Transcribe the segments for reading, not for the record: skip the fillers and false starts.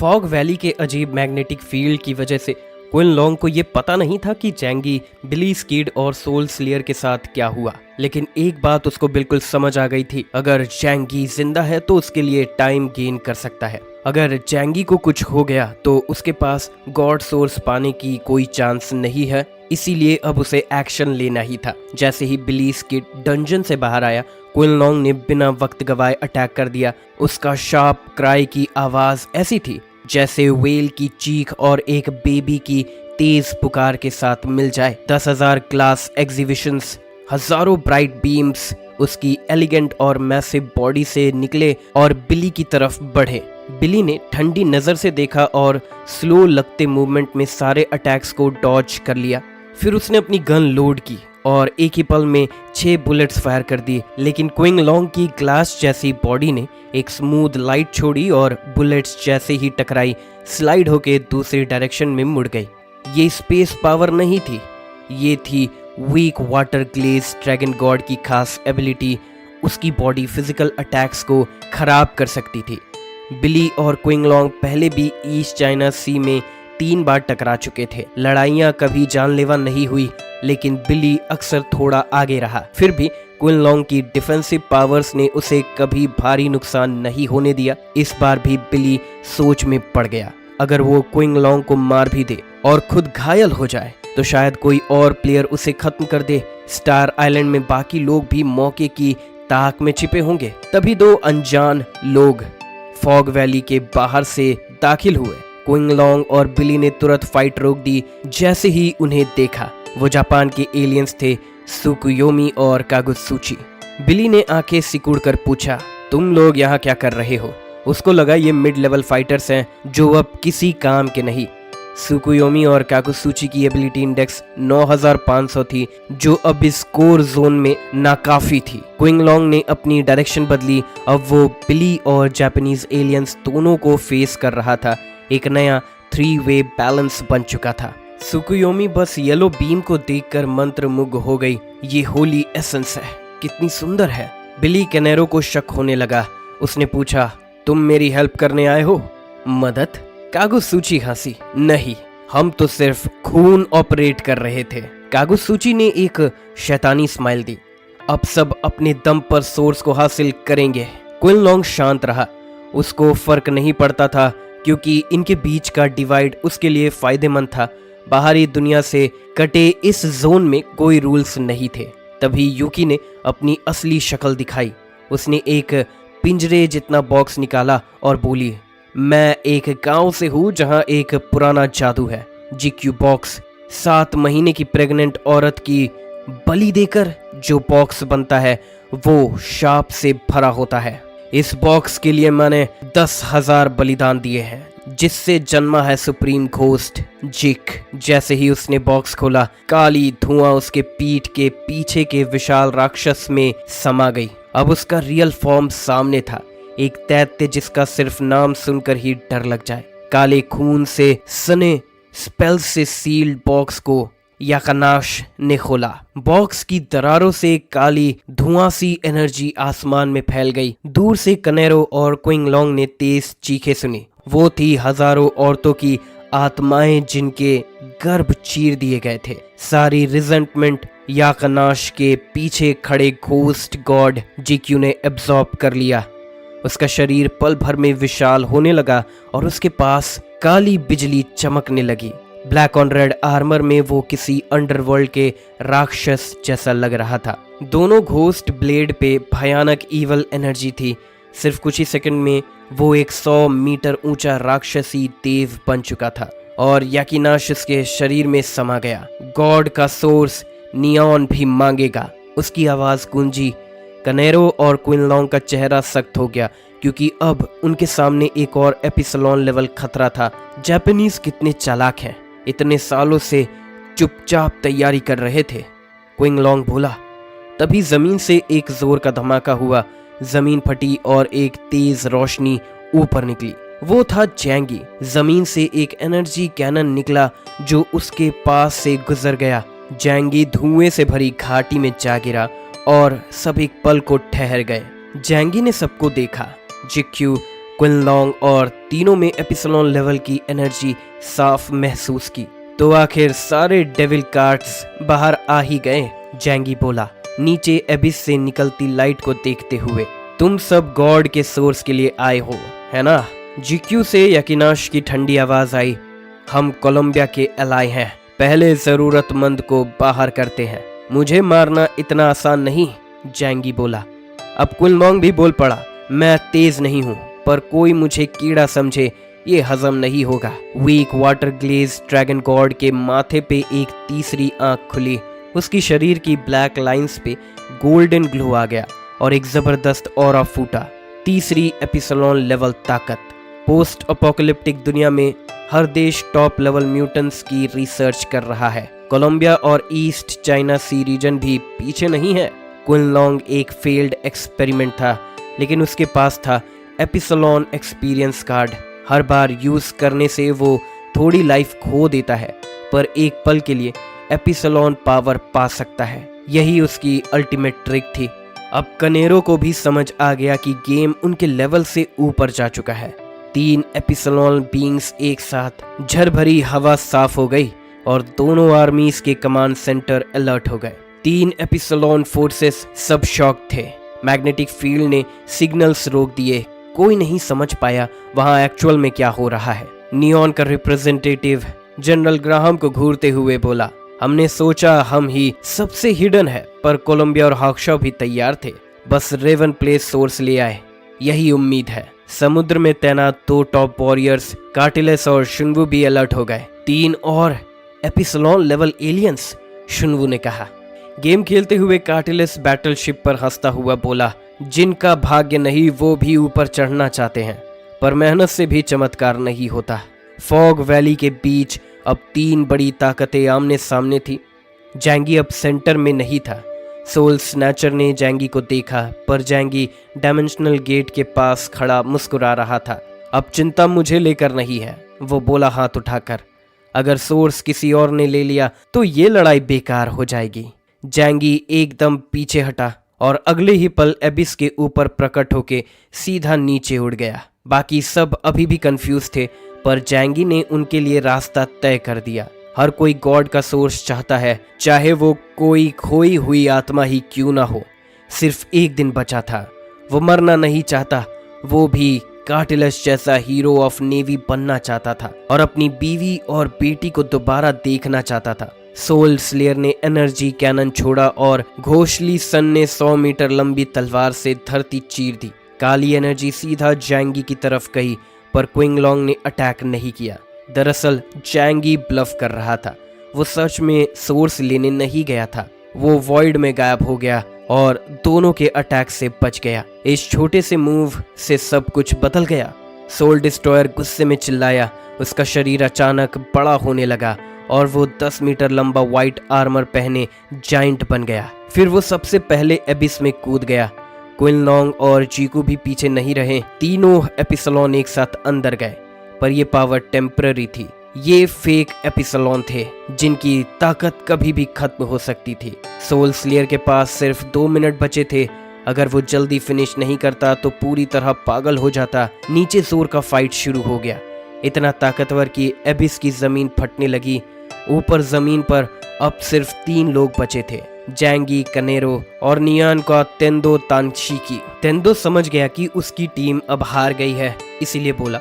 Fog valley के अजीब magnetic field की वजह से क्विन लॉन्ग को ये पता नहीं था कि जैंगी, बिली स्किड और सोल स्लेयर के साथ क्या हुआ। लेकिन एक बात उसको बिल्कुल समझ आ गई थी, अगर जैंगी जिंदा है तो उसके लिए टाइम गेन कर सकता है। अगर जैंगी को कुछ हो गया तो उसके पास गॉड सोर्स पाने की कोई चांस नहीं है, इसीलिए अब उसे एक्शन लेना ही था। जैसे ही बिली स्किड डंजन से बाहर आया, क्विन लॉन्ग ने बिना वक्त गवाए अटैक कर दिया। उसका शार्प क्राई की आवाज ऐसी थी जैसे वेल की चीख और एक बेबी की तेज पुकार के साथ मिल जाए। 10,000 ग्लास एग्जीबिशंस, हजारों ब्राइट बीम्स उसकी एलिगेंट और मैसिव बॉडी से निकले और बिली की तरफ बढ़े। बिली ने ठंडी नजर से देखा और स्लो लगते मूवमेंट में सारे अटैक्स को डॉज कर लिया। फिर उसने अपनी गन लोड की और एक ही पल में 6 बुलेट्स फायर कर दिए। लेकिन क्विन लॉन्ग की ग्लास जैसी बॉडी ने एक स्मूथ लाइट छोड़ी और बुलेट्स जैसे ही टकराई स्लाइड होके दूसरी डायरेक्शन में मुड़ गई। ये स्पेस पावर नहीं थी, ये थी weak water glaze dragon god की खास एबिलिटी। उसकी बॉडी फिजिकल अटैक्स को खराब कर सकती थी। बिली और क्विन लॉन्ग पहले भी ईस्ट चाइना सी में 3 बार टकरा चुके थे। लड़ाइयाँ कभी जानलेवा नहीं हुई, लेकिन बिली अक्सर थोड़ा आगे रहा। फिर भी क्विन लॉन्ग की डिफेंसिव पावर्स ने उसे कभी भारी नुकसान नहीं होने दिया। इस बार भी बिली सोच में पड़ गया, अगर वो क्विन लॉन्ग को मार भी दे और खुद घायल हो जाए तो शायद कोई और प्लेयर उसे खत्म कर दे। स्टार आइलैंड में बाकी लोग भी मौके की ताक में छिपे होंगे। तभी 2 अनजान लोग फॉग वैली के बाहर से दाखिल हुए। क्विन लॉन्ग और बिली ने तुरंत फाइट रोक दी जैसे ही उन्हें देखा। वो जापान के एलियंस थे, सुकुयोमी और कागुत्सुची। बिली ने आंखें सिकुड़कर पूछा, तुम लोग यहाँ क्या कर रहे हो? उसको लगा ये मिड लेवल फाइटर्स हैं जो अब किसी काम के नहीं। सुकुयोमी और कागुत्सुची की एबिलिटी इंडेक्स 9500 थी, जो अब इस कोर जोन में नाकाफी थी। क्विन लॉन्ग ने अपनी डायरेक्शन बदली। अब वो बिली और जापानीज एलियंस दोनों को फेस कर रहा था। एक नया 3 वे बैलेंस बन चुका था। सुकुयोमी बस येलो बीम को देखकर मंत्रमुग्ध हो गई। ये होली एसेंस है, कितनी सुंदर है। बिली कैनेरो को शक होने लगा। उसने पूछा, तुम मेरी हेल्प करने आए हो? मदद? कागुत्सुची हंसी, नहीं, हम तो सिर्फ खून ऑपरेट कर रहे थे। कागुत्सुची ने एक शैतानी स्माइल दी। अब सब अपने दम पर सोर्स को हासिल करेंगे। क्विन लॉन्ग शांत रहा। उसको फर्क नहीं पड़ता था, क्योंकि इनके बीच का डिवाइड उसके लिए फायदेमंद था। बाहरी दुनिया से कटे इस जोन में कोई रूल्स नहीं थे। तभी यूकी ने अपनी असली शक्ल दिखाई। उसने एक पिंजरे जितना बॉक्स निकाला और बोली, मैं एक गांव से हूँ जहाँ एक पुराना जादू है। जीक्यू बॉक्स 7 महीने की प्रेग्नेंट औरत की बलि देकर जो बॉक्स बनता है वो शाप से भरा होता है। इस बॉक्स के लिए मैंने 10,000 बलिदान दिए हैं, जिससे जन्मा है सुप्रीम घोस्ट जिक। जैसे ही उसने बॉक्स खोला, काली धुआं उसके पीठ के पीछे के विशाल राक्षस में समा गई। अब उसका रियल फॉर्म सामने था, एक दैत्य जिसका सिर्फ नाम सुनकर ही डर लग जाए। काले खून से सने स्पेल से सील्ड बॉक्स को याकानाश ने खोला। बॉक्स की दरारों से काली धुआं सी एनर्जी आसमान में फैल गई। दूर से कनेरो और क्विन लॉन्ग ने तेज चीखें सुनी। वो थी हजारों औरतों की आत्माएं जिनके गर्भ चीर दिए गए थे। सारी रिजेंटमेंट याकानाश के पीछे खड़े घोस्ट गॉड जीक्यू ने एब्जॉर्ब कर लिया। उसका शरीर पल भर में विशाल होने लगा और उसके पास काली बिजली चमकने लगी। ब्लैक ऑन रेड आर्मर में वो किसी अंडरवर्ल्ड के राक्षस जैसा लग रहा था। दोनों घोस्ट ब्लेड पे भयानक ईवल एनर्जी थी। सिर्फ कुछ ही सेकंड में वो एक 100 मीटर ऊंचा राक्षसी देव बन चुका था और याकिनाश उसके शरीर में समा गया। गॉड का सोर्स नियॉन भी मांगेगा, उसकी आवाज गूंजी। कनेरो और क्विन लॉन्ग का चेहरा सख्त हो गया, क्योंकि अब उनके सामने एक और एपिसलॉन लेवल खतरा था। जापानीज कितने चालाक हैं, इतने सालों से चुपचाप तैयारी कर रहे थे। क्विन लॉन्ग बोला। तभी जमीन से एक जोर का धमाका हुआ। जमीन फटी और एक तेज रोशनी ऊपर निकली। वो था जैंगी। जमीन से एक एनर्जी कैनन निकला जो उसके पास से गुजर गया। जैंगी धुएं से भरी घाटी में जा गिरा और सब एक पल को ठहर गए। जैंगी ने सबको देखा। जिक्यू, क्विनलॉन्ग और तीनों में एपिसलोन लेवल की एनर्जी साफ महसूस की। तो आखिर सारे डेविल कार्ड्स बाहर आ ही गए, जैंगी बोला नीचे एबिस से निकलती लाइट को देखते हुए। तुम सब गॉड के सोर्स के लिए आए हो, है ना? जीक्यू से यकीनाश की ठंडी आवाज आई। हम कोलंबिया के एलाय हैं, पहले जरूरतमंद को बाहर करते हैं। मुझे मारना इतना आसान नहीं, जैंगी बोला। अब क्विनलॉन्ग भी बोल पड़ा, मैं तेज नहीं हूँ, पर कोई मुझे कीड़ा समझे ये हजम नहीं होगा। Weak water glaze dragon god के माथे पे एक तीसरी आंख खुली। उसकी शरीर की ब्लैक लाइंस पे गोल्डन ग्लो आ गया और एक जबरदस्त ऑरा फूटा। तीसरी एपिसलोन लेवल ताकत। पोस्ट अपोकलिप्टिक दुनिया में हर देश टॉप लेवल म्यूटेंट्स की रिसर्च कर रहा है। कोलंबिया और ईस्ट चाइना सी रीजन भी पीछे नहीं है। क्विनलॉन्ग एक फेल्ड एक्सपेरिमेंट था, लेकिन उसके पास था एपिसलोन एक्सपीरियंस कार्ड। हर बार यूज करने से वो थोड़ी लाइफ खो देता है, पर एक पल के लिए एपिसलोन पावर पा सकता है। यही उसकी अल्टीमेट ट्रिक थी। अब कनेरो को भी समझ आ गया कि गेम उनके लेवल से ऊपर जा चुका है। 3 एपिसलोन बीइंग्स एक साथ। झरभरी हवा साफ हो गई और दोनों आर्मीज के कमांड सेंटर अलर्ट हो गए। 3 एपिसलोन फोर्सेस सब शॉक थे। मैग्नेटिक फील्ड ने सिग्नल्स रोक दिए। कोई नहीं समझ पाया वहां एक्चुअल में क्या हो रहा है। नियॉन का रिप्रेजेंटेटिव जनरल ग्राहम को घूरते हुए बोला, हमने सोचा हम ही सबसे हिडन है, पर कोलंबिया और हॉकशॉ भी तैयार थे। बस रेवन प्लेस सोर्स ले आए, यही उम्मीद है। समुद्र में तैनात 2 टॉप वॉरियर्स कार्टिलेस और शुनवू भी अलर्ट हो गए। 3 और एपिसलोन लेवल एलियंस, शुनवू ने कहा। गेम खेलते हुए कार्टिलेस बैटलशिप पर हंसता हुआ बोला, जिनका भाग्य नहीं वो भी ऊपर चढ़ना चाहते हैं, पर मेहनत से भी चमत्कार नहीं होता। फॉग वैली के बीच अब 3 बड़ी ताकतें आमने सामने थी। जैंगी अब सेंटर में नहीं था। सोल स्नैचर ने जैंगी को देखा, पर जैंगी डायमेंशनल गेट के पास खड़ा मुस्कुरा रहा था। अब चिंता मुझे लेकर नहीं है, वो बोला हाथ उठाकर। अगर सोर्स किसी और ने ले लिया तो ये लड़ाई बेकार हो जाएगी। जैंगी एकदम पीछे हटा और अगले ही पल एबिस के ऊपर प्रकट होके सीधा नीचे उड़ गया। बाकी सब अभी भी कंफ्यूज थे, पर जैंगी ने उनके लिए रास्ता तय कर दिया। हर कोई गॉड का सोर्स चाहता है, चाहे वो कोई खोई हुई आत्मा ही क्यों ना हो। सिर्फ एक दिन बचा था। वो मरना नहीं चाहता, वो भी कार्टिलस जैसा हीरो ऑफ नेवी बनना चाहता था और अपनी बीवी और बेटी को दोबारा देखना चाहता था। सोल स्लेयर ने एनर्जी कैनन छोड़ा और घोषली सन ने 100 मीटर लंबी तलवार से धरती चीर दी। काली एनर्जी सीधा जैंगी की तरफ गई, पर क्विनलॉन्ग ने अटैक नहीं किया। दरअसल जैंगी ब्लफ कर रहा था। वो सच में सोर्स लेने नहीं गया था। वो वॉइड में गायब हो गया और दोनों के अटैक से बच गया। इस छोटे से मूव से सब कुछ बदल गया। सोल डिस्ट्रॉयर गुस्से में चिल्लाया। उसका शरीर अचानक बड़ा होने लगा और वो 10 मीटर लंबा व्हाइट आर्मर पहने जाइंट बन गया। फिर वो सबसे पहले एबिस में कूद गया। क्विनलॉन्ग और जीकू भी पीछे नहीं रहे। तीनों एपिसलोन एक साथ अंदर गए, पर ये पावर टेम्पररी थी। ये फेक एपिसलोन थे जिनकी ताकत कभी भी खत्म हो सकती थी। सोल स्लेयर के पास सिर्फ 2 मिनट बचे थे। अगर वो जल्दी फिनिश नहीं करता तो पूरी तरह पागल हो जाता। नीचे जोर का फाइट शुरू हो गया, इतना ताकतवर कि एबिस की जमीन फटने लगी। ऊपर जमीन पर अब सिर्फ 3 लोग बचे थे, जैंगी, कनेरो और नियान का तेंदो तानशिकी। तेंदो समझ गया कि उसकी टीम अब हार गई है, इसीलिए बोला,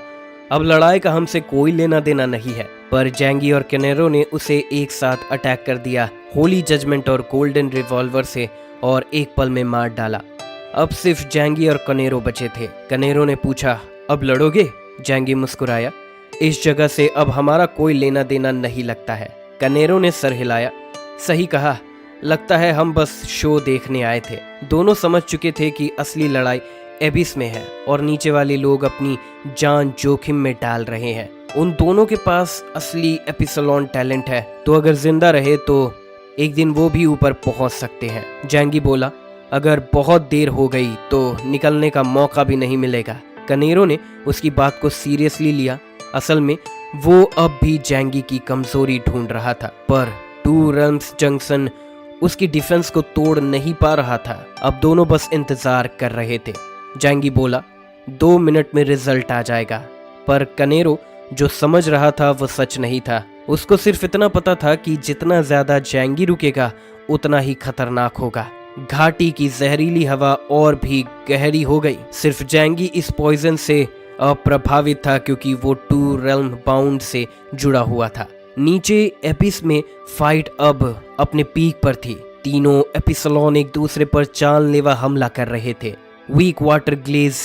अब लड़ाई का हमसे कोई लेना देना नहीं है। पर जैंगी और कनेरो ने उसे एक साथ अटैक कर दिया, होली जजमेंट और गोल्डन रिवॉल्वर से, और एक पल में मार डाला। अब सिर्फ जैंगी और कनेरो बचे थे। कनेरो ने पूछा, अब लड़ोगे? जैंगी मुस्कुराया, इस जगह से अब हमारा कोई लेना देना नहीं लगता है। कनेरो ने सर हिलाया, सही कहा, लगता है हम बस शो देखने आए थे। दोनों समझ चुके थे कि असली लड़ाई एबिस में है और नीचे वाले लोग अपनी जान जोखिम में डाल रहे हैं। उन दोनों के पास असली एपिसलोन टैलेंट है, तो अगर जिंदा रहे तो एक दिन वो भी ऊपर पहुंच सकते हैं। जैंगी बोला, अगर बहुत देर हो गई तो निकलने का मौका भी नहीं मिलेगा। कनेरो ने उसकी बात को सीरियसली लिया। असल में वो अब भी जैंगी की कमजोरी ढूंढ रहा था, पर 2 रम्स जंक्शन उसकी डिफेंस को तोड़ नहीं पा रहा था। अब दोनों बस इंतजार कर रहे थे। जैंगी बोला, 2 मिनट में रिजल्ट आ जाएगा। पर कनेरो जो समझ रहा था वो सच नहीं था। उसको सिर्फ इतना पता था कि जितना ज्यादा जैंगी रुकेगा उतना ही खतरनाक होगा। घाटी की जहरीली हवा और भी गहरी हो गई। सिर्फ जैंगी इस पॉइजन से अप्रभावित था क्योंकि वो 2 रेल्म बाउंड से जुड़ा हुआ था। नीचे एपिस में फाइट अब अपने पीक पर थी। तीनों एपिसलोन एक दूसरे पर जानलेवा हमला कर रहे थे। Weak water glaze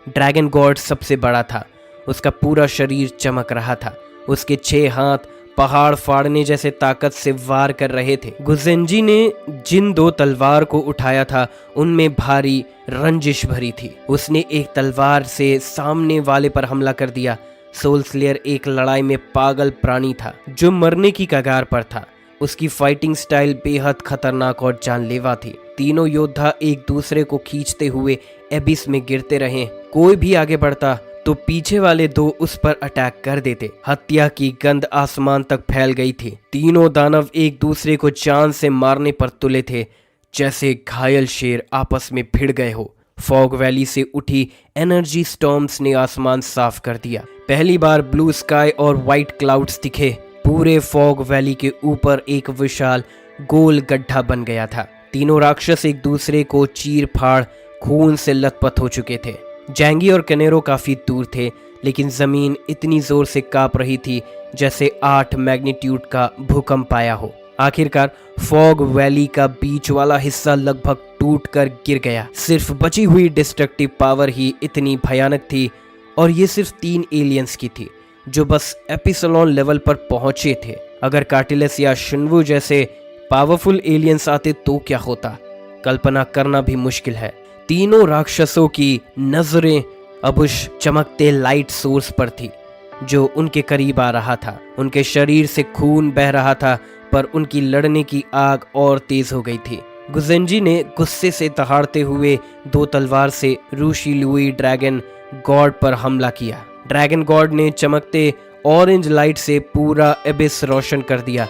dragon god सबसे बड़ा था। उसका पूरा शरीर चमक रहा था। उसके 6 हाथ पहाड़ फाड़ने जैसे ताकत से वार कर रहे थे। गुजेंजी ने जिन 2 तलवार को उठाया था उनमें भारी रंजिश भरी थी। उसने एक तलवार से सामने वाले पर हमला कर दिया। सोल स्लेयर एक लड़ाई में पागल प्राणी था जो मरने की कगार पर था। उसकी फाइटिंग स्टाइल बेहद खतरनाक और जानलेवा थी। तीनों योद्धा एक दूसरे को खींचते हुए एबिस में गिरते रहे। कोई भी आगे बढ़ता तो पीछे वाले 2 उस पर अटैक कर देते। हत्या की गंध आसमान तक फैल गई थी। तीनों दानव एक दूसरे को जान से मारने पर तुले थे, जैसे घायल शेर आपस में भिड़ गए हो। फॉग वैली से उठी एनर्जी स्टॉर्म्स ने आसमान साफ कर दिया। पहली बार ब्लू स्काई और व्हाइट क्लाउड्स दिखे। पूरे फॉग वैली के ऊपर एक विशाल गोल गड्ढा बन गया था। तीनों राक्षस एक दूसरे को चीर फाड़ खून से लथपथ हो चुके थे। जैंगी और कनेरो काफी दूर थे, लेकिन जमीन इतनी जोर से कांप रही थी जैसे 8 मैग्नीट्यूड का भूकंप आया हो। आखिरकार फॉग वैली का बीच वाला हिस्सा लगभग टूटकर गिर गया। सिर्फ बची हुई डिस्ट्रक्टिव पावर ही इतनी भयानक थी, और ये सिर्फ 3 एलियंस की थी जो बस एपिसलोन लेवल पर पहुंचे थे। अगर कार्टिलस या शुनवू जैसे पावरफुल एलियंस आते तो क्या होता, कल्पना करना भी मुश्किल है। तीनों राक्षसों की नजरें अब उस चमकते लाइट सोर्स पर थी जो उनके करीब आ रहा था। उनके शरीर से खून बह रहा था, पर उनकी लड़ने की आग और तेज हो गई थी। गुजेंजी ने गुस्से से दहाड़ते हुए 2 तलवार से रूशी लुई ड्रैगन गॉड पर हमला किया। ड्रैगन गॉड ने चमकते ऑरेंज लाइट से पूरा एबिस रोशन कर दिया।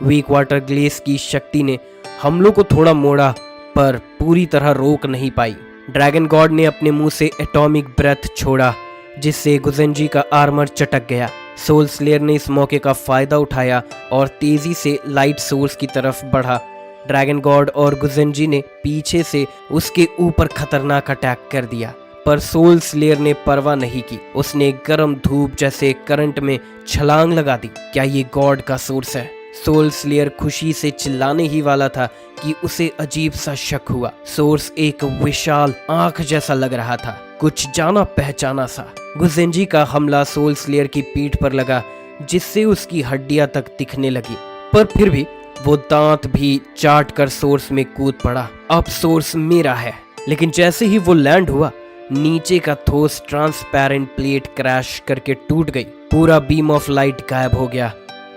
वीक वाटर ग्लेस की शक्ति ने हमलों को थोड़ा मोड़ा, पर पूरी तरह रोक नहीं पाई। ड्रैगन गॉड ने अपने मुंह से एटॉमिक ब्रेथ छोड़ा, जिससे गुजेंजी का आर्मर चटक गया। सोल स्लेयर ने इस मौके का फायदा उठाया और तेजी से लाइट सोर्स की तरफ बढ़ा। ड्रैगन गॉड और गुजेंजी ने पीछे से उसके ऊपर खतरनाक अटैक कर दिया, पर सोल स्लेयर ने परवाह नहीं की। उसने गर्म धूप जैसे करंट में छलांग लगा दी। क्या ये गॉड का सोर्स है? सोल स्लेयर खुशी से चिल्लाने ही वाला था कि उसे अजीब सा शक हुआ। सोर्स एक विशाल आंख जैसा लग रहा था, कुछ जाना पहचाना सा। गुजेंजी का हमला सोल स्लेयर की पीठ पर लगा, जिससे उसकी हड्डियां तक दिखने लगी, पर फिर भी वो दांत भी चाट कर सोर्स में कूद पड़ा। अब सोर्स मेरा है। लेकिन जैसे ही वो लैंड हुआ, नीचे का ठोस ट्रांसपेरेंट प्लेट क्रैश करके टूट गई। पूरा बीम ऑफ लाइट गायब हो गया।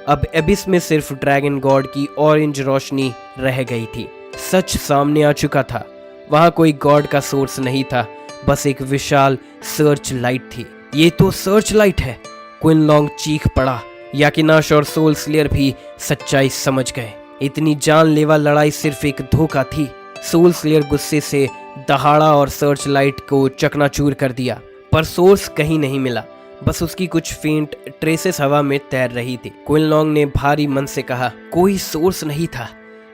अब एबिस में सिर्फ ड्रैगन गॉड की ऑरेंज रोशनी रह गई थी। सच सामने आ चुका था। वहां कोई गॉड का सोर्स नहीं था, बस एक विशाल सर्च लाइट थी। ये तो सर्च लाइट है, क्विनलॉन्ग चीख पड़ा। याकिनाश और सोल स्लेयर भी सच्चाई समझ गए। इतनी जानलेवा लड़ाई सिर्फ एक धोखा थी। सोल स्लेयर गुस्से से दहाड़ा और सर्च लाइट को चकनाचूर कर दिया, पर सोर्स कहीं नहीं मिला। बस उसकी कुछ फेंट ट्रेसेस हवा में तैर रही थी। क्विनलॉन्ग ने भारी मन से कहा, कोई सोर्स नहीं था,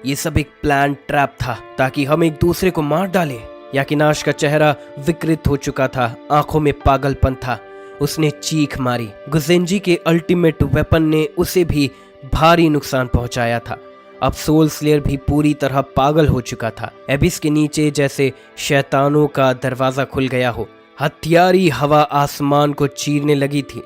ये सब एक प्लान ट्रैप था ताकि हम एक दूसरे को मार डालें। याकिनाश का चेहरा विकृत हो चुका था, आंखों में पागलपन था। उसने चीख मारी। गुजेंजी के अल्टीमेट वेपन ने उसे भी भारी नुकसान पहुंचाया था। अब सोल स्लेयर भी पूरी तरह पागल हो चुका था। एबिस के नीचे जैसे शैतानों का दरवाजा खुल गया हो। हथियारी हवा आसमान को चीरने लगी थी।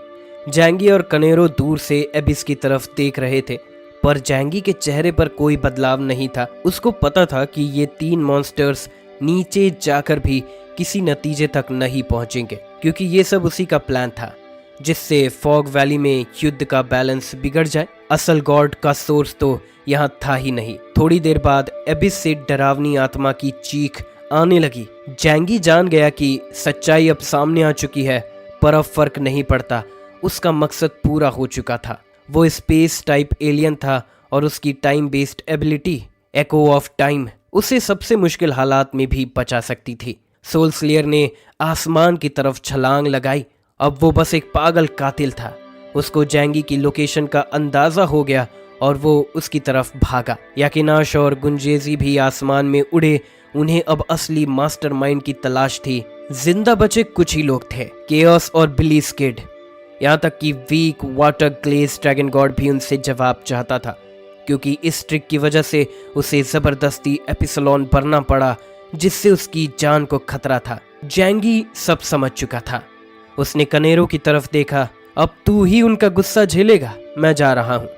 जैंगी और कनेरो दूर से एबिस की तरफ देख रहे थे, पर जैंगी के चेहरे पर कोई बदलाव नहीं था। उसको पता था कि ये 3 मॉन्स्टर्स नीचे जाकर भी किसी नतीजे तक नहीं पहुंचेंगे, क्योंकि ये सब उसी का प्लान था, जिससे फॉग वैली में युद्ध का बैलेंस बिगड़ जाए। असल गॉड का सोर्स तो यहाँ था ही नहीं। थोड़ी देर बाद एबिस से डरावनी आत्मा की चीख आने लगी। जैंगी जान गया कि सच्चाई अब सामने आ चुकी है, पर अब फर्क नहीं पड़ता। उसका मकसद पूरा हो चुका था। वो स्पेस टाइप एलियन था और उसकी time based ability echo of time उसे सबसे मुश्किल हालात में भी बचा सकती थी। सोल स्लेयर ने आसमान की तरफ छलांग लगाई। अब वो बस एक पागल कातिल था। उसको जैंगी की लोकेशन का अंदाजा हो गया और वो उसकी तरफ भागा। याकिनाश और गुंजेजी भी आसमान में उड़े। उन्हें अब असली मास्टरमाइंड की तलाश थी। जिंदा बचे कुछ ही लोग थे, केओस और बिली स्किड। यहाँ तक कि weak water glaze dragon god भी उनसे जवाब चाहता था, क्योंकि इस ट्रिक की वजह से उसे जबरदस्ती एपिसलोन बनना पड़ा, जिससे उसकी जान को खतरा था। जैंगी सब समझ चुका था। उसने कनेरो की तरफ देखा। अब तू ही उनका गुस्सा झेलेगा, मैं जा रहा हूँ।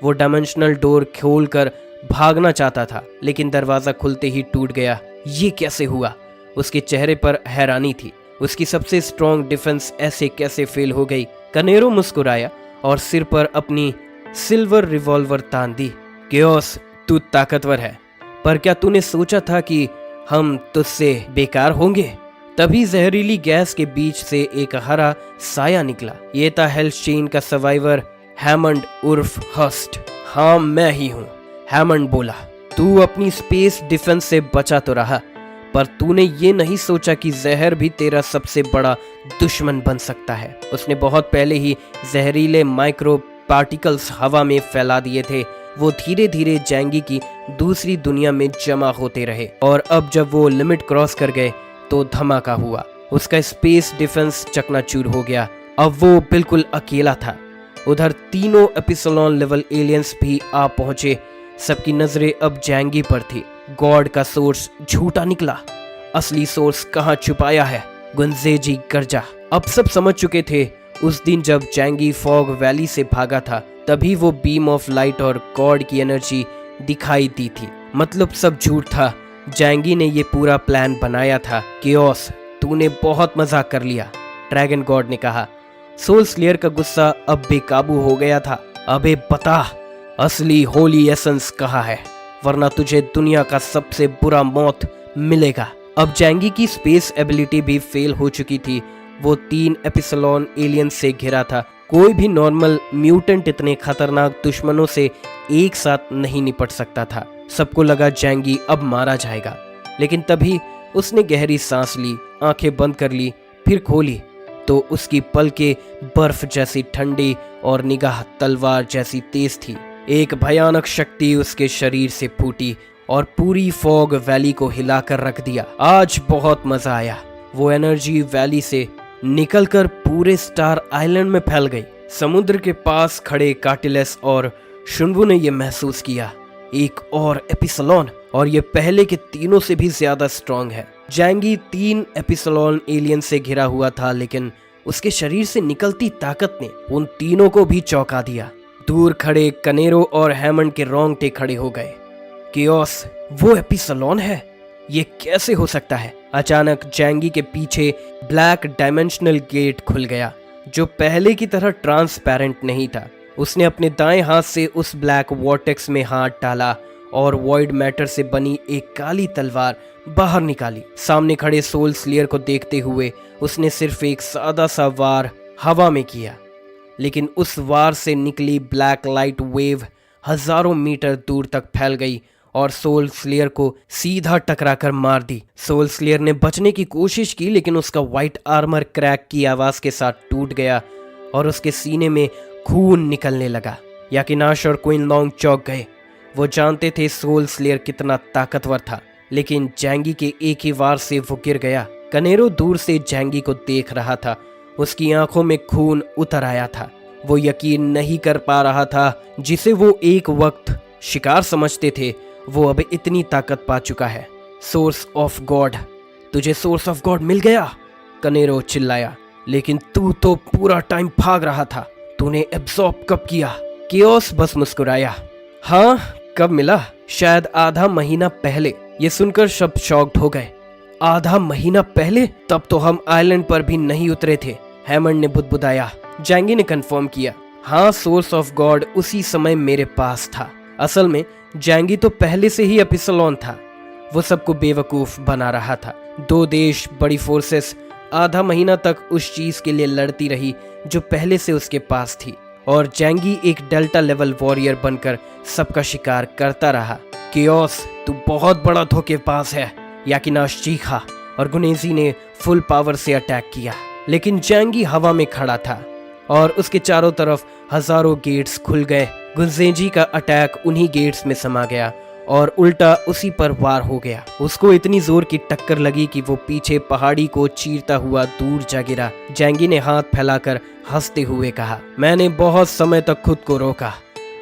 वो डायमेंशनल डोर खोलकर भागना चाहता था, लेकिन दरवाजा खुलते ही टूट गया। ये कैसे हुआ? उसके चेहरे पर हैरानी थी। उसकी सबसे स्ट्रॉन्ग डिफेंस ऐसे कैसे फेल हो गई? कनेरो मुस्कुराया और सिर पर अपनी सिल्वर रिवॉल्वर तान दी। केओस, तू ताकतवर है, पर क्या तूने सोचा था कि हम तुझसे बेकार होंगे? तभी जहरीली गैस के बीच से एक हरा साया निकला। ये था हेल्स चेन का सर्वाइवर हैमंड उर्फ हस्ट। हाँ, मैं ही हूँ, हैमंड बोला। तू अपनी स्पेस डिफेंस से बचा तो रहा, पर तूने ये नहीं सोचा कि जहर भी तेरा सबसे बड़ा दुश्मन बन सकता है। उसने बहुत पहले ही जहरीले माइक्रो पार्टिकल्स हवा में फैला दिए थे। वो धीरे धीरे जैंगी की दूसरी दुनिया में जमा होते रहे, और अब जब वो लिमिट क्रॉस कर गए तो धमाका हुआ। उसका स्पेस डिफेंस चकनाचूर हो गया। अब वो बिल्कुल अकेला था। उधर तीनों एपिसलोन लेवल एलियंस भी आ पहुंचे। सबकी नजरें अब जैंगी पर थी। गॉड का सोर्स झूठा निकला, असली सोर्स कहाँ छुपाया है? गुंजेजी गर्जा। अब सब समझ चुके थे। उस दिन जब जैंगी फॉग वैली से भागा था, तभी वो बीम ऑफ लाइट और गॉड की एनर्जी दिखाई दी थी। मतलब सब झूठ था। जैंगी ने ये पूरा प्लान बनाया था। केओस, तूने बहुत मजाक कर लिया, ड्रैगन गॉड ने कहा। सोल स्लेयर का गुस्सा अब बेकाबू हो गया था। अबे बता, असली होली एसेंस कहाँ है, वरना तुझे दुनिया का सबसे बुरा मौत मिलेगा। अब जैंगी की स्पेस एबिलिटी भी फेल हो चुकी थी। वो 3 एपिसलोन एलियन से घिरा था। कोई भी नॉर्मल म्यूटेंट इतने खतरनाक दुश्मनों से एक साथ नहीं निपट सकता था। सबको लगा जैंगी अब मारा जाएगा, लेकिन तभी उसने गहरी सांस ली, आंखें बंद कर ली, फिर खोली तो उसकी पलकें बर्फ जैसी ठंडी और निगाह तलवार जैसी तेज थी। एक भयानक शक्ति उसके शरीर से फूटी और पूरी फॉग वैली को हिलाकर रख दिया। आज बहुत मजा आया। वो एनर्जी वैली से निकलकर पूरे स्टार आइलैंड में फैल गई। समुद्र के पास खड़े कार्टिलेस और शुनवु ने यह महसूस किया, एक और एपिसलोन, और ये पहले के तीनों से भी ज्यादा स्ट्रांग है। जैंगी 3 एपिसलोन एलियन से घिरा हुआ था, लेकिन उसके शरीर से निकलती ताकत ने उन तीनों को भी चौंका दिया। दूर खड़े कनेरो और हैमंड के रोंगटे खड़े हो गए। केओस, वो एपिसलोन है? ये कैसे हो सकता है? अचानक जैंगी के पीछे ब्लैक डायमेंशनल गेट खुल गया, जो पहले की तरह ट्रांसपेरेंट नहीं था। उसने अपने दाएं हाथ से उस ब्लैक वॉर्टेक्स में हाथ डाला और वॉइड मैटर से बनी एक काली तलवार बाहर निकाली। सामने खड़े सोल स्लेयर को देखते हुए उसने सिर्फ एक सादा सा वार हवा में किया, लेकिन उस वार से निकली ब्लैक लाइट वेव हजारों मीटर दूर तक फैल गई और सोल स्लेयर को सीधा टकराकर मार दी। सोल स्लेयर ने बचने की कोशिश की, लेकिन उसका व्हाइट आर्मर क्रैक की आवाज के साथ टूट गया और उसके सीने में खून निकलने लगा। याकिनाश और क्वीन लॉन्ग चौंक गए। वो जानते थे सोल स्लेयर कितना ताकतवर था, लेकिन जैंगी के एक ही वार से वो गिर गया। कनेरो दूर से जैंगी को देख रहा था। उसकी आंखों में खून उतर आया था। वो यकीन नहीं कर पा रहा था, जिसे वो एक वक्त शिकार समझते थे, वो अब इतनी ताकत पा चुका है। सोर्स ऑफ गॉड, तुझे सोर्स ऑफ गॉड मिल गया, कनेरो चिल्लाया। लेकिन तू तो पूरा टाइम भाग रहा था, तूने एब्जॉर्ब कब किया? केओस बस मुस्कुराया। हाँ, कब मिला? शायद आधा महीना पहले। ये सुनकर सब शॉक्ड हो गए। आधा महीना पहले? तब तो हम आइलैंड पर भी नहीं उतरे थे, हैमंड ने बुदबुदाया। जैंगी ने कंफर्म किया। हाँ, सोर्स ऑफ गॉड उसी समय मेरे पास था। असल में जैंगी तो पहले से ही एपिसलोन था। वो सबको बेवकूफ बना रहा था। 2 देश, बड़ी फोर्सेस आधा महीना तक उस चीज के लिए लड़ती रही जो पहले से उसके पास थी, और जैंगी एक डेल्टा लेवल वॉरियर बनकर सबका शिकार करता रहा। केओस, तू बहुत बड़ा धोखेबाज है, याकिनाश चीखा। और गुनेजी ने फुल पावर से अटैक किया, लेकिन जैंगी हवा में खड़ा था और उसके चारों तरफ हजारों गेट्स खुल गए। गुनेजी का अटैक उन्हीं गेट्स में समा गया और उल्टा उसी पर वार हो गया। उसको इतनी जोर की टक्कर लगी कि वो पीछे पहाड़ी को चीरता हुआ दूर जा गिरा। जैंगी ने हाथ फैलाकर हंसते हुए कहा, मैंने बहुत समय तक खुद को रोका,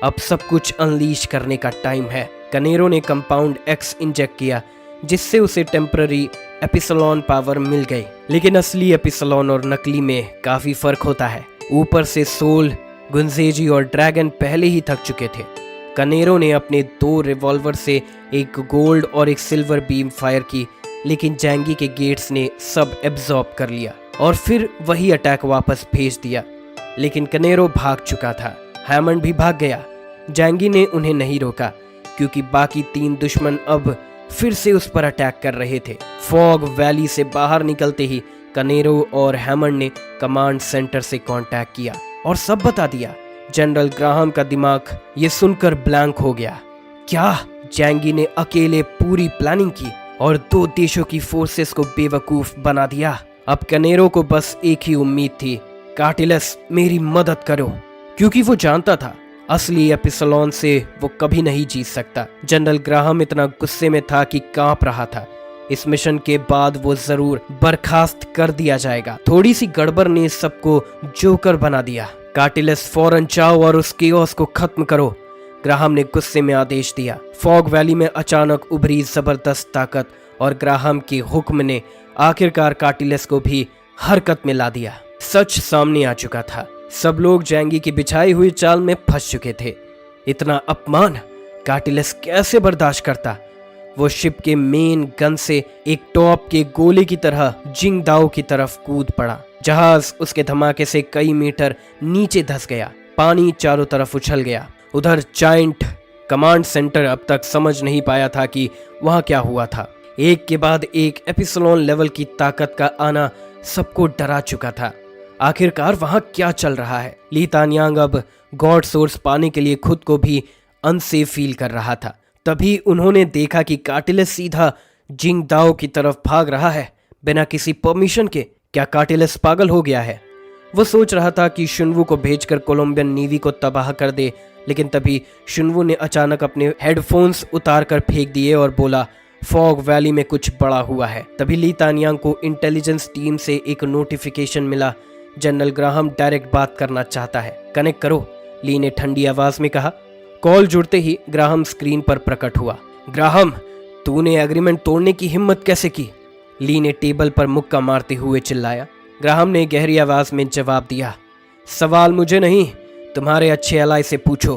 अब सब कुछ अनलीश करने का टाइम है। कनेरो ने कंपाउंड एक्स इंजेक्ट किया, जिससे उसे टेम्पररी एपिसलॉन पावर मिल गई, लेकिन असली एपिसलॉन और नकली में काफी फर्क होता है। ऊपर से सोल, गुनजेजी और ड्रैगन पहले ही थक चुके थे। कनेरो ने अपने 2 रिवॉल्वर से एक गोल्ड और एक सिल्वर बीम फायर की, लेकिन जैंगी के गेट्स ने सब एब्जॉर्ब कर लिया और फिर वही अटैक वापस भेज दिया। लेकिन कनेरो भाग चुका था, हैमंड भी भाग गया। जैंगी ने उन्हें नहीं रोका क्योंकि बाकी 3 दुश्मन अब फिर से उस पर अटैक कर रहे थे। फॉग वैली से बाहर निकलते ही कनेरो और हैमंड ने कमांड सेंटर से कांटेक्ट किया और सब बता दिया। जनरल ग्राहम का दिमाग ये सुनकर ब्लैंक हो गया। क्या जैंगी ने अकेले पूरी प्लानिंग की और 2 देशों की फोर्सेस को बेवकूफ बना दिया? अब कनेरो को बस एक ही उम्मीद थी, कार्टिलस मेरी मदद करो, क्योंकि वो जानता था असली एपिसलॉन से वो कभी नहीं जीत सकता। जनरल ग्राहम इतना गुस्से में था कि कांप रहा था। इस मिशन के बाद वो जरूर बर्खास्त कर दिया जाएगा। थोड़ी सी गड़बड़ ने सबको जोकर बना दिया। कार्टिलस फौरन जाओ और उस केओस को खत्म करो, ग्राहम ने गुस्से में आदेश दिया। फॉग वैली में अचानक उभरी जबरदस्त ताकत और ग्राहम के हुक्म ने आखिरकार कार्टिलस को भी हरकत में ला दिया। सच सामने आ चुका था, सब लोग जैंगी की बिछाई हुई चाल में फंस चुके थे। इतना अपमान कार्टिलस कैसे बर्दाश्त करता? वो शिप के मेन गन से एक टॉप के गोले की तरह जिंगदाओ की तरफ कूद पड़ा। जहाज उसके धमाके से कई मीटर नीचे धंस गया। पानी चारों तरफ उछल गया। उधर जायंट कमांड सेंटर अब तक समझ नहीं पाया था कि वहां क्या हुआ था। एक के बाद एक एपिसलॉन लेवल की ताकत का आना सबको डरा चुका था। आखिरकार वहां क्या चल रहा है? ली तानयांग अब गॉड सोर्स पाने के लिए खुद को भी अनसेफ फील कर रहा था। तभी उन्होंने देखा कि कार्टिलस सीधा जिंगदाओ की तरफ भाग रहा है बिना किसी परमिशन के। क्या कार्टिलस पागल हो गया है? वो सोच रहा था कि शुनवू को भेजकर कोलंबियन नेवी को तबाह कर दे, लेकिन तभी शुनवू ने अचानक अपने हेडफोन्स उतार कर फेंक दिए और बोला, फॉग वैली में कुछ बड़ा हुआ है। तभी ली तानयांग को इंटेलिजेंस टीम से एक नोटिफिकेशन मिला, जनरल ग्राहम डायरेक्ट बात करना चाहता है, कनेक्ट करो, ली ने ठंडी आवाज में कहा। कॉल जुड़ते ही ग्राहम स्क्रीन पर प्रकट हुआ। ग्राहम, तूने एग्रीमेंट तोड़ने की हिम्मत कैसे की? ली ने टेबल पर मुक्का मारते हुए चिल्लाया। ग्राहम ने गहरी आवाज में जवाब दिया, सवाल मुझे नहीं, तुम्हारे अच्छे एलाई से पूछो।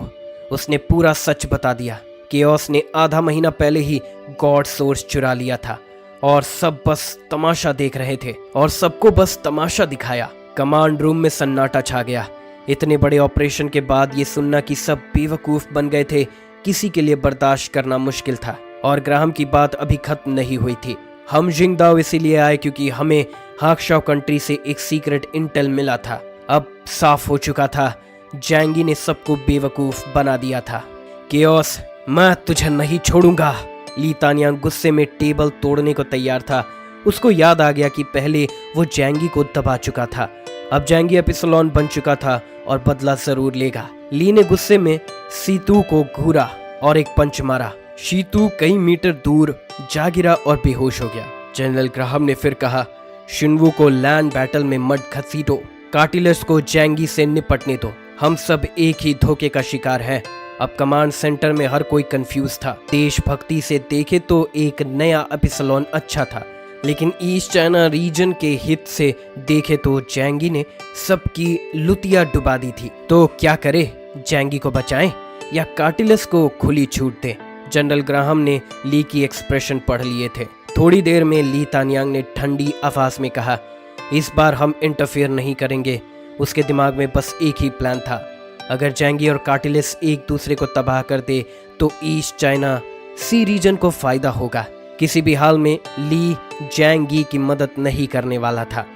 उसने पूरा सच बता दिया। केओस ने आधा महीना पहले ही गॉड सोर्स चुरा लिया था और सब बस तमाशा देख रहे थे और सबको बस तमाशा दिखाया। कमांड रूम में सन्नाटा छा गया। इतने बड़े ऑपरेशन के बाद ये सुनना कि सब बेवकूफ बन गए थे किसी के लिए बर्दाश्त करना मुश्किल था। और ग्राहम की बात अभी खत्म नहीं हुई थी। हम जिंगदाओ इसीलिए आए क्योंकि हमें हाक्शाओ कंट्री से एक सीक्रेट इंटेल मिला था। अब साफ हो चुका था, जैंगी ने सबको बेवकूफ बना दिया था। केओस, मैं तुझे नहीं छोड़ूंगा। ली तानयांग गुस्से में टेबल तोड़ने को तैयार था। उसको याद आ गया कि पहले वो जैंगी को दबा चुका था। अब जैंगी एपिसलॉन बन चुका था और बदला जरूर लेगा। ली ने गुस्से में सीतू को घूरा और एक पंच मारा। शीतू कई मीटर दूर जा गिरा और बेहोश हो गया। जनरल ग्राहम ने फिर कहा, शुनवू को लैंड बैटल में मत घसीटो, कार्टिलस को जैंगी से निपटने दो। हम सब एक ही धोखे का शिकार हैं। अब कमांड सेंटर में हर कोई कंफ्यूज था। देशभक्ति से देखे तो एक नया एपिसलॉन अच्छा था, लेकिन ईस्ट चाइना रीजन के हित से देखे तो जैंगी ने सबकी लुतिया डुबा दी थी। तो क्या करे, जैंगी को बचाएं या कार्टिलस को खुली छूट दें? जनरल ग्राहम ने ली की एक्सप्रेशन पढ़ लिए थे। थोड़ी देर में ली तानयांग ने ठंडी आवाज में कहा, इस बार हम इंटरफेयर नहीं करेंगे। उसके दिमाग में बस एक ही प्लान था, अगर जैंगी और कार्टिलस एक दूसरे को तबाह कर दे तो ईस्ट चाइना सी रीजन को फायदा होगा। किसी भी हाल में ली जैंगी की मदद नहीं करने वाला था।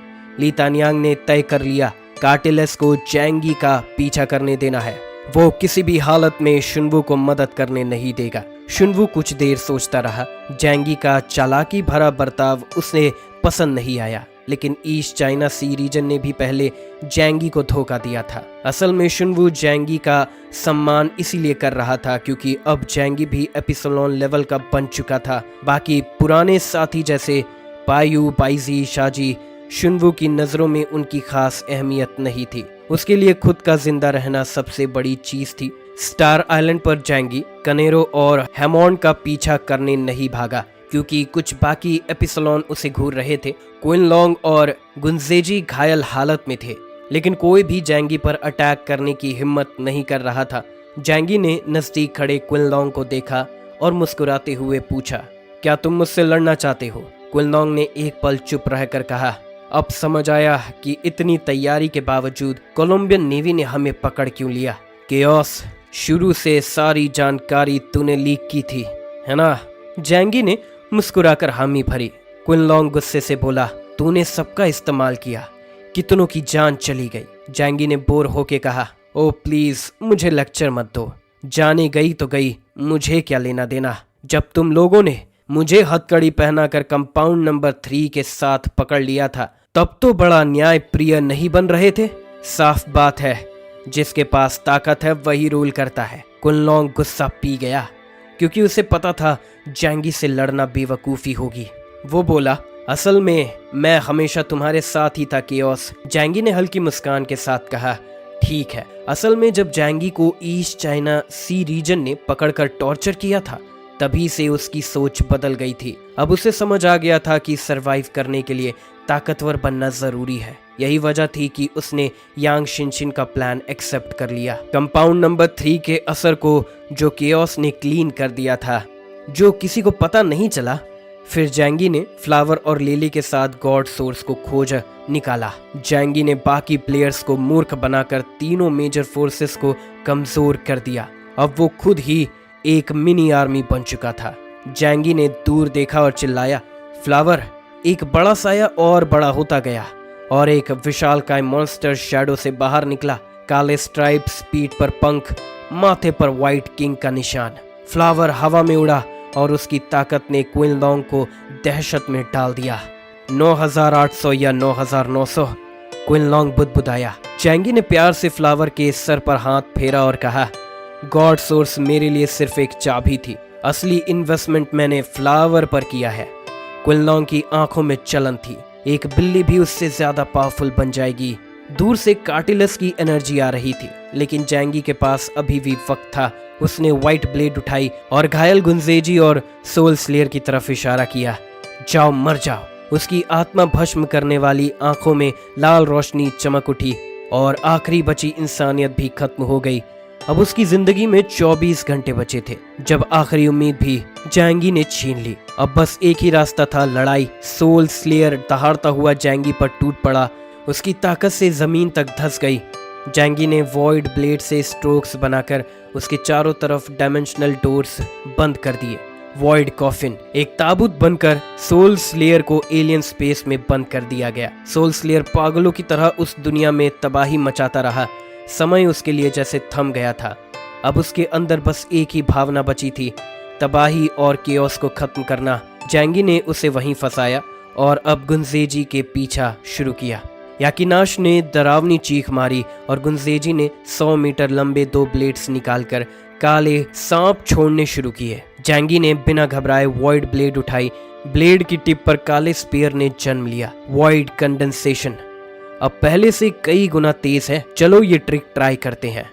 ली तानयांग ने तय कर लिया, कार्टिलस को जैंगी का पीछा करने देना है। वो किसी भी हालत में शुनवू को मदद करने नहीं देगा। शुनवू कुछ देर सोचता रहा। जैंगी का चालाकी भरा बर्ताव उसने पसंद नहीं आया, लेकिन ईस्ट चाइना सी रीजन ने भी पहले जैंगी को धोखा दिया था। असल में शुनवू जैंगी का सम्मान इसीलिए कर रहा था क्योंकि अब जैंगी भी एपिसलोन लेवल का बन चुका था। बाकी पुराने साथी जैसे पायू, पाइजी, शाजी, शुनवू की नज़रों में उनकी खास अहमियत नहीं थी। उसके लिए खुद का जिंदा रहना सबसे बड़ी चीज थी। स्टार आइलैंड पर जैंगी, कनेरो और हैमॉन्ड का पीछा करने नहीं भागा क्योंकि कुछ बाकी एपिसलोन उसे घूर रहे थे। क्विनलॉन्ग और गुंजेजी घायल हालत में थे, लेकिन कोई भी जैंगी पर अटैक करने की हिम्मत नहीं कर रहा था। जैंगी ने नजदीक खड़े क्विनलॉन्ग को देखा और मुस्कुराते हुए पूछा, क्या तुम मुझसे लड़ना चाहते हो? क्विनलॉन्ग ने एक पल चुप रहकर कहा, अब समझ आया कि इतनी तैयारी के बावजूद कोलंबियन नेवी ने हमें पकड़ क्यों लिया। केओस, शुरू से सारी जानकारी तूने लीक की थी, है ना? जैंगी ने मुस्कुराकर हामी भरी। क्विनलॉन्ग गुस्से से बोला, तूने सबका इस्तेमाल किया, कितनों की जान चली गई। जैंगी ने बोर होके कहा, ओ प्लीज मुझे लेक्चर मत दो, जाने गई तो गई, मुझे क्या लेना देना। जब तुम लोगों ने मुझे हथकड़ी पहनाकर कंपाउंड नंबर 3 के साथ पकड़ लिया था तब तो बड़ा न्याय प्रिय नहीं बन रहे थे। साफ बात है, जिसके पास ताकत है वही रूल करता है। क्विनलॉन्ग गुस्सा पी गया क्योंकि उसे पता था जैंगी से लड़ना बेवकूफ़ी होगी। वो बोला, असल में मैं हमेशा तुम्हारे साथ ही था केओस। जैंगी ने हल्की मुस्कान के साथ कहा, ठीक है। असल में जब जैंगी को ईस्ट चाइना सी रीजन ने पकड़कर टॉर्चर किया था तभी से उसकी सोच बदल गई थी। अब उसे समझ आ गया था कि सरवाइव करने के लिए ताकतवर बनना जरूरी है। यही वजह थी कि उसने यांग शिनशिन का प्लान एक्सेप्ट कर लिया। कंपाउंड नंबर 3 के असर को जो केओस ने क्लीन कर दिया था, जो किसी को पता नहीं चला। फिर जैंगी ने फ्लावर और लिली के साथ गॉड सोर्स को खोज निकाला। जैंगी ने बाकी प्लेयर्स को मूर्ख बनाकर तीनों मेजर फोर्सेस को कमजोर कर दिया। अब वो खुद ही एक मिनी आर्मी बन चुका था। जैंगी ने दूर देखा और चिल्लाया, फ्लावर! एक बड़ा साया और बड़ा होता गया और एक विशालकाय मॉन्स्टर शैडो से बाहर निकला। काले स्ट्राइप्स, पीठ पर पंख, माथे पर व्हाइट किंग का निशान। फ्लावर हवा में उड़ा और उसकी ताकत ने क्विनलॉन्ग को दहशत में डाल दिया। 9800 या 9900? क्विनलॉन्ग बुदबुदाया। जैंगी ने प्यार से फ्लावर के सर पर हाथ फेरा और कहा, गॉड सोर्स मेरे लिए सिर्फ एक चाबी थी, असली इन्वेस्टमेंट मैंने फ्लावर पर किया है। क्विनलॉन्ग की आंखों में चलन थी, एक बिल्ली भी उससे ज्यादा पावरफुल बन जाएगी। दूर से कार्टिलस की एनर्जी आ रही थी, लेकिन जैंगी के पास अभी भी वक्त था। उसने व्हाइट ब्लेड उठाई और घायल गुंजेजी और सोल स्लेयर की तरफ इशारा किया, जाओ मर जाओ। उसकी आत्मा भस्म करने वाली आंखों में लाल रोशनी चमक उठी और आखिरी बची इंसानियत भी खत्म हो गई। अब उसकी जिंदगी में 24 घंटे बचे थे, जब आखिरी उम्मीद भी जैंगी ने छीन ली। अब बस एक ही रास्ता था, लड़ाई। सोल स्लेयर दहाड़ता हुआ जैंगी पर टूट पड़ा, उसकी ताकत से जमीन तक धंस गई। जैंगी ने वॉइड ब्लेड से स्ट्रोक्स बनाकर उसके चारों तरफ डायमेंशनल डोर्स बंद कर दिए। वॉइड कॉफिन, एक ताबूत बनकर सोल स्लेयर को एलियन स्पेस में बंद कर दिया गया। सोल स्लेयर पागलों की तरह उस दुनिया में तबाही मचाता रहा। समय उसके लिए जैसे थम गया था। अब उसके अंदर बस एक ही भावना बची थी, तबाही और केओस को खत्म करना। जैंगी ने उसे वहीं फंसाया और अब गुंजेजी के पीछा शुरू किया। याकिनाश ने डरावनी चीख मारी और गुंजेजी ने 100 मीटर लंबे 2 ब्लेड्स निकालकर काले सांप छोड़ने शुरू किए। जैंगी ने बिना घबराए वॉइड ब्लेड उठाई। ब्लेड की टिप पर काले स्पीयर ने जन्म लिया। वॉइड कंडेंसेशन अब पहले से कई गुना तेज है, चलो ये ट्रिक ट्राई करते हैं।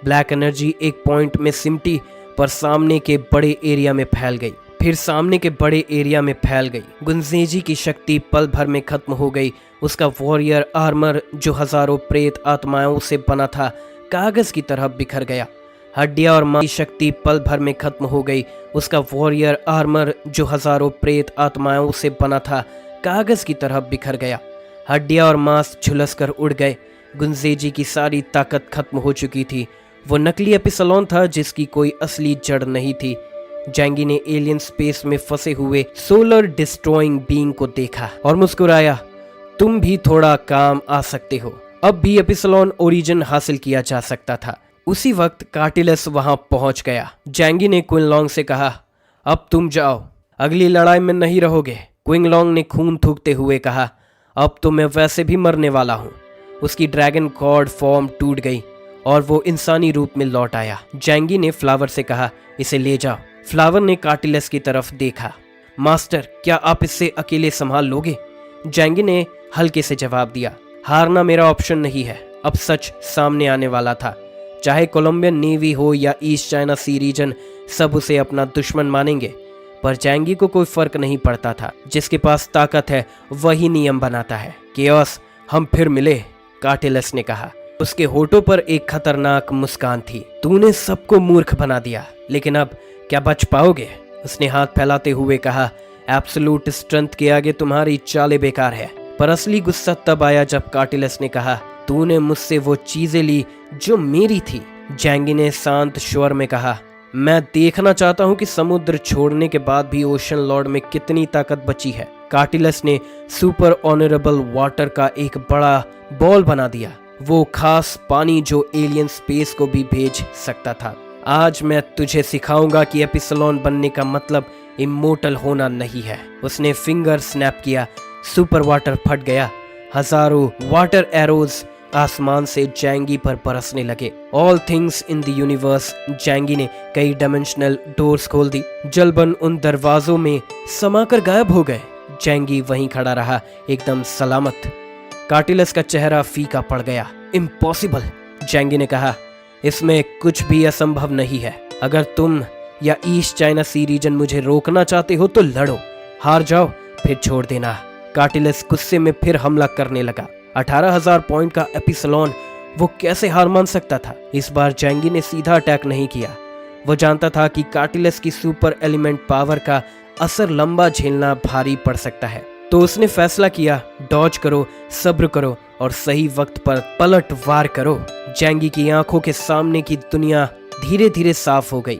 ब्लैक एनर्जी एक पॉइंट में सिमटी पर सामने के बड़े एरिया में फैल गई, फिर सामने के बड़े एरिया में फैल गई। गुंजेजी की शक्ति पल भर में खत्म हो गई। उसका वॉरियर आर्मर जो हजारों प्रेत आत्माओं से बना था, कागज की तरह बिखर गया। हड्डियां और मांस की शक्ति पल भर में खत्म हो गई। उसका वॉरियर आर्मर जो हजारों प्रेत आत्माओं से बना था, कागज की तरह बिखर गया। हड्डियां और मांस झुलस कर उड़ गए। गुंजेजी की सारी ताकत खत्म हो चुकी थी। वो नकली एपिसलोन था जिसकी कोई असली जड़ नहीं थी। जैंगी ने एलियन स्पेस में फंसे हुए सोलर डिस्ट्रॉइंग बीइंग को देखा और मुस्कुराया, तुम भी थोड़ा काम आ सकते हो। अब भी एपिसलोन ओरिजिन हासिल किया जा सकता था। उसी वक्त कार्टिलस वहां पहुंच गया। जैंगी ने क्विनलॉन्ग से कहा, अब तुम जाओ, अगली लड़ाई में नहीं रहोगे। क्विंगलॉन्ग ने खून थूकते हुए कहा, अब तो मैं वैसे भी मरने वाला हूँ। उसकी ड्रैगन गॉड फॉर्म टूट गई और वो इंसानी रूप में लौट आया। जैंगी ने फ्लावर से कहा, इसे ले जाओ। फ्लावर ने कार्टिलस की तरफ देखा। मास्टर, क्या आप इससे अकेले संभाल लोगे? जैंगी ने हल्के से जवाब दिया, हारना मेरा ऑप्शन नहीं है। अब सच सामने आने वाला था। चाहे कोलंबियन नेवी हो या ईस्ट चाइना सी रीजन, सब उसे अपना दुश्मन मानेंगे। पर जैंगी को कोई फर्क नहीं पड़ता था। जिसके पास ताकत है वही नियम बनाता है। केओस, हम फिर मिले, कार्टिलस ने कहा। उसके होठों पर एक खतरनाक मुस्कान थी। तूने सबको मूर्ख बना दिया, लेकिन अब क्या बच पाओगे? उसने हाथ फैलाते हुए कहा, एब्सोल्यूट स्ट्रेंथ के आगे तुम्हारी चालें बेकार है। पर असली गुस्सा तब आया जब कार्टिलस ने कहा, तूने मुझसे वो चीजें ली जो मेरी थी। जैंगी ने शांत स्वर में कहा, मैं देखना चाहता हूँ कि समुद्र छोड़ने के बाद भी ओशन लॉर्ड में कितनी ताकत बची है। कार्टिलस ने सुपर ऑनरेबल वाटर का एक बड़ा बॉल बना दिया, वो खास पानी जो एलियन स्पेस को भी भेज सकता था। आज मैं तुझे सिखाऊंगा कि एपिसलोन बनने का मतलब इमोर्टल होना नहीं है। उसने फिंगर स्नैप किया, सुपर वाटर फट गया। हजारों वाटर एरोज आसमान से जैंगी पर बरसने लगे। All things in the universe. जैंगी ने कई डायमेंशनल डोर्स खोल दी। जलबन उन दरवाजों में समाकर गायब हो गए। जैंगी वहीं खड़ा रहा, एकदम सलामत। कार्टिलस का चेहरा फीका पड़ गया। इम्पॉसिबल, जैंगी ने कहा, इसमें कुछ भी असंभव नहीं है। अगर तुम या ईस्ट चाइना सी रीजन मुझे रोकना चाहते हो तो लड़ो, हार जाओ फिर छोड़ देना। कार्टिलस गुस्से में फिर हमला करने लगा। 18,000 पॉइंट का एपिसलोन, वो कैसे हार मान सकता था? इस बार जैंगी ने सीधा अटैक नहीं किया। वो जानता था कि कार्टिलस की सुपर एलिमेंट पावर का असर लंबा झेलना भारी पड़ सकता है। तो उसने फैसला किया, डॉज करो, सब्र करो और सही वक्त पर पलट वार करो। जैंगी की आंखों के सामने की दुनिया धीरे धीरे साफ हो गई।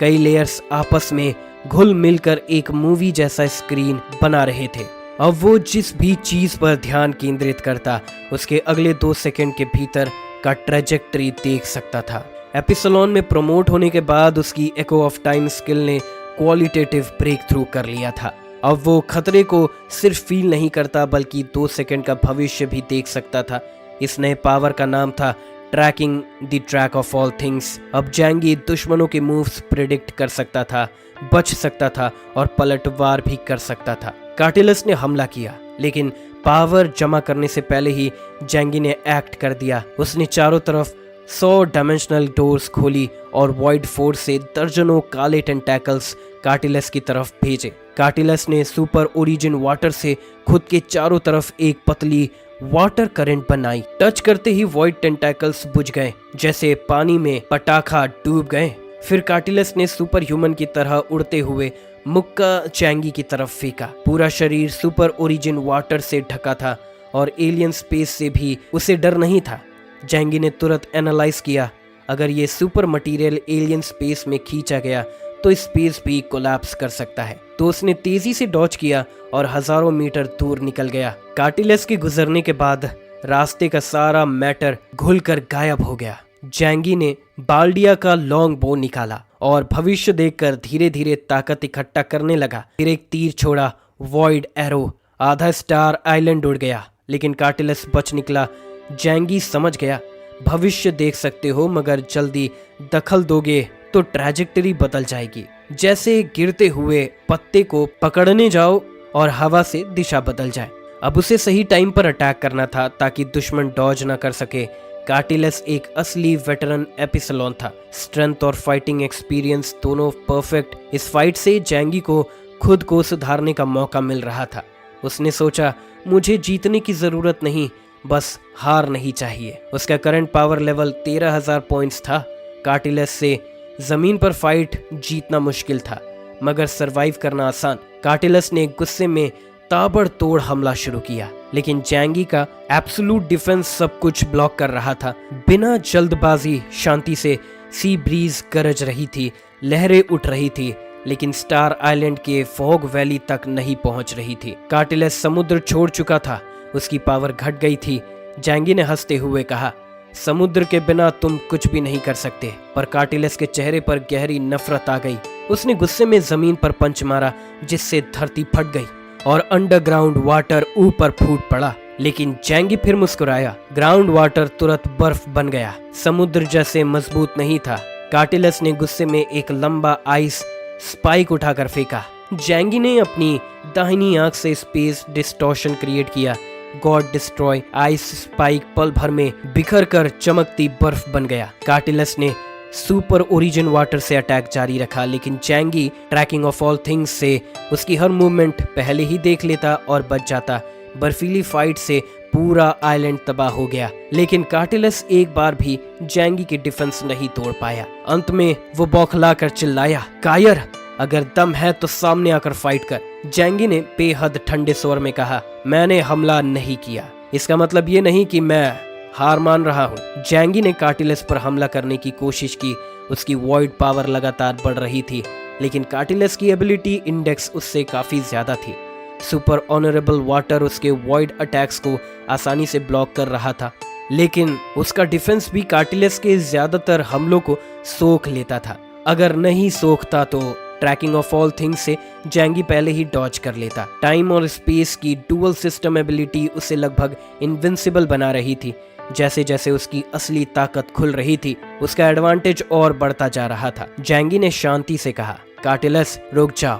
कई लेयर्स आपस में घुल मिलकर एक मूवी जैसा स्क्रीन बना रहे थे। अब वो जिस भी चीज पर ध्यान केंद्रित करता, उसके अगले 2 सेकंड के भीतर का ट्रेजेक्टरी देख सकता था। एपिसलोन में प्रमोट होने के बाद उसकी एको ऑफ टाइम स्किल ने क्वालिटेटिव ब्रेक थ्रू कर लिया था। अब वो खतरे को सिर्फ फील नहीं करता बल्कि 2 सेकंड का भविष्य भी देख सकता था। इस नए पावर का नाम था tracking the track of all things. अब जैंगी दुश्मनों के मूव्स प्रिडिक्ट कर सकता था, बच सकता था और पलटवार भी कर सकता था। कार्टिलस ने हमला किया, लेकिन पावर जमा करने से पहले ही जैंगी ने एक्ट कर दिया। उसने चारों तरफ 100 डायमेंशनल डोर्स खोली और वॉइड फोर्स से दर्जनों काले टेंटैकल्स कार्टिलस की तरफ भेजे। कार्टिलस ने सुपर ओरिजिन वाटर से खुद के चारों तरफ एक पतली वाटर करंट बनाई। टच करते ही वॉइड टेंटैकल्स बुझ गए, जैसे पानी में पटाखा डूब गए। फिर कार्टिलस ने सुपर ह्यूमन की तरह उड़ते हुए मुक्का जैंगी की तरफ फेंका। पूरा शरीर सुपर ओरिजिन वाटर से ढका था और एलियन स्पेस से भी उसे डर नहीं था। जैंगी ने तुरंत एनालाइज किया, अगर ये सुपर मटेरियल एलियन स्पेस में खींचा गया तो स्पेस भी कोलैप्स कर सकता है। तो उसने तेजी से डॉज किया और हजारों मीटर दूर निकल गया। कार्टिलस के गुजरने के बाद रास्ते का सारा मैटर घुलकर गायब हो गया। जैंगी ने बाल्डिया का लॉन्ग बो निकाला और भविष्य देखकर धीरे धीरे ताकत इकट्ठा करने लगा। फिर एक तीर छोड़ा, वॉइड एरो, आधा स्टार आइलैंड उड़ गया, लेकिन कार्टिलस बच निकला। जैंगी समझ गया, भविष्य देख सकते हो मगर जल्दी दखल दोगे तो ट्रैजेक्टरी बदल जाएगी। जैसे गिरते हुए पत्ते को पकड़ने जाओ और हवा से दिशा बदल जाए। अब उसे सही टाइम पर अटैक करना था ताकि दुश्मन डॉज न कर सके। कार्टिलस एक असली वेटरन एपिसलोन था। स्ट्रेंथ और फाइटिंग एक्सपीरियंस दोनों परफेक्ट। इस फाइट से जैंगी को खुद को सुधारने का मौका मिल रहा था। उसने सोचा, मुझे जीतने की जरूरत नहीं, बस हार नहीं चाहिए। उसका करंट पावर लेवल 13,000 पॉइंट्स था। कार्टिलस से जमीन पर फाइट जीतना मुश्किल था मगर सरवाइव करना आसान। कार्टिलस ने गुस्से में ताबड़तोड़ हमला शुरू किया, लेकिन जैंगी का एब्सोल्यूट डिफेंस सब कुछ ब्लॉक कर रहा था। बिना जल्दबाजी शांति से सी ब्रीज गरज रही थी, लहरें उठ रही थी, लेकिन स्टार आइलैंड के फॉग वैली तक नहीं पहुंच रही थी। कार्टिलस समुद्र छोड़ चुका था, उसकी पावर घट गई थी। जैंगी ने हंसते हुए कहा, समुद्र के बिना तुम कुछ भी नहीं कर सकते। पर कार्टिलस के चेहरे पर गहरी नफरत आ गई। उसने गुस्से में जमीन पर पंच मारा जिससे धरती फट गई और अंडरग्राउंड वाटर ऊपर फूट पड़ा। लेकिन जैंगी फिर मुस्कुराया। ग्राउंड वाटर तुरंत बर्फ बन गया। समुद्र जैसे मजबूत नहीं था। कार्टिलस ने गुस्से में एक लंबा आइस स्पाइक उठाकर फेंका। जैंगी ने अपनी दाहिनी आंख से स्पेस डिस्टॉर्शन क्रिएट किया। गॉड डिस्ट्रॉय आइस स्पाइक पल भर में बिखर कर चमकती बर्फ बन गया। कार्टिलस ने सुपर ओरिजिन वाटर से अटैक जारी रखा, लेकिन जैंगी ट्रैकिंग ऑफ ऑल थिंग्स से उसकी हर मूवमेंट पहले ही देख लेता और बच जाता। बर्फीली फाइट से पूरा आइलैंड तबाह हो गया, लेकिन कार्टिलस एक बार भी जैंगी की डिफेंस नहीं तोड़ पाया। अंत में वो बौखलाकर चिल्लाया, कायर, अगर दम है तो सामने आकर फाइट कर। जैंगी ने बेहद ठंडे स्वर में कहा, मैंने हमला नहीं किया, इसका मतलब ये नहीं कि मैं हार मान रहा हूँ। जैंगी ने कार्टिलस पर हमला करने की कोशिश की। उसकी वॉइड पावर लगातार बढ़ रही थी, लेकिन कार्टिलस की एबिलिटी इंडेक्स उससे काफी ज्यादा थी। सुपर ऑनरेबल वाटर उसके वॉइड अटैक्स को आसानी से ब्लॉक कर रहा था, लेकिन उसका डिफेंस भी कार्टिलस के ज्यादातर हमलों को सोख लेता था। अगर नहीं सोखता तो ट्रैकिंग ऑफ ऑल थिंग्स से जैंगी पहले ही डॉज कर लेता। टाइम और स्पेस की डुअल सिस्टम एबिलिटी उसे लगभग इनविंसिबल बना रही थी। जैसे जैसे उसकी असली ताकत खुल रही थी, उसका एडवांटेज और बढ़ता जा रहा था। जैंगी ने शांति से कहा, कार्टिलस रुक जाओ,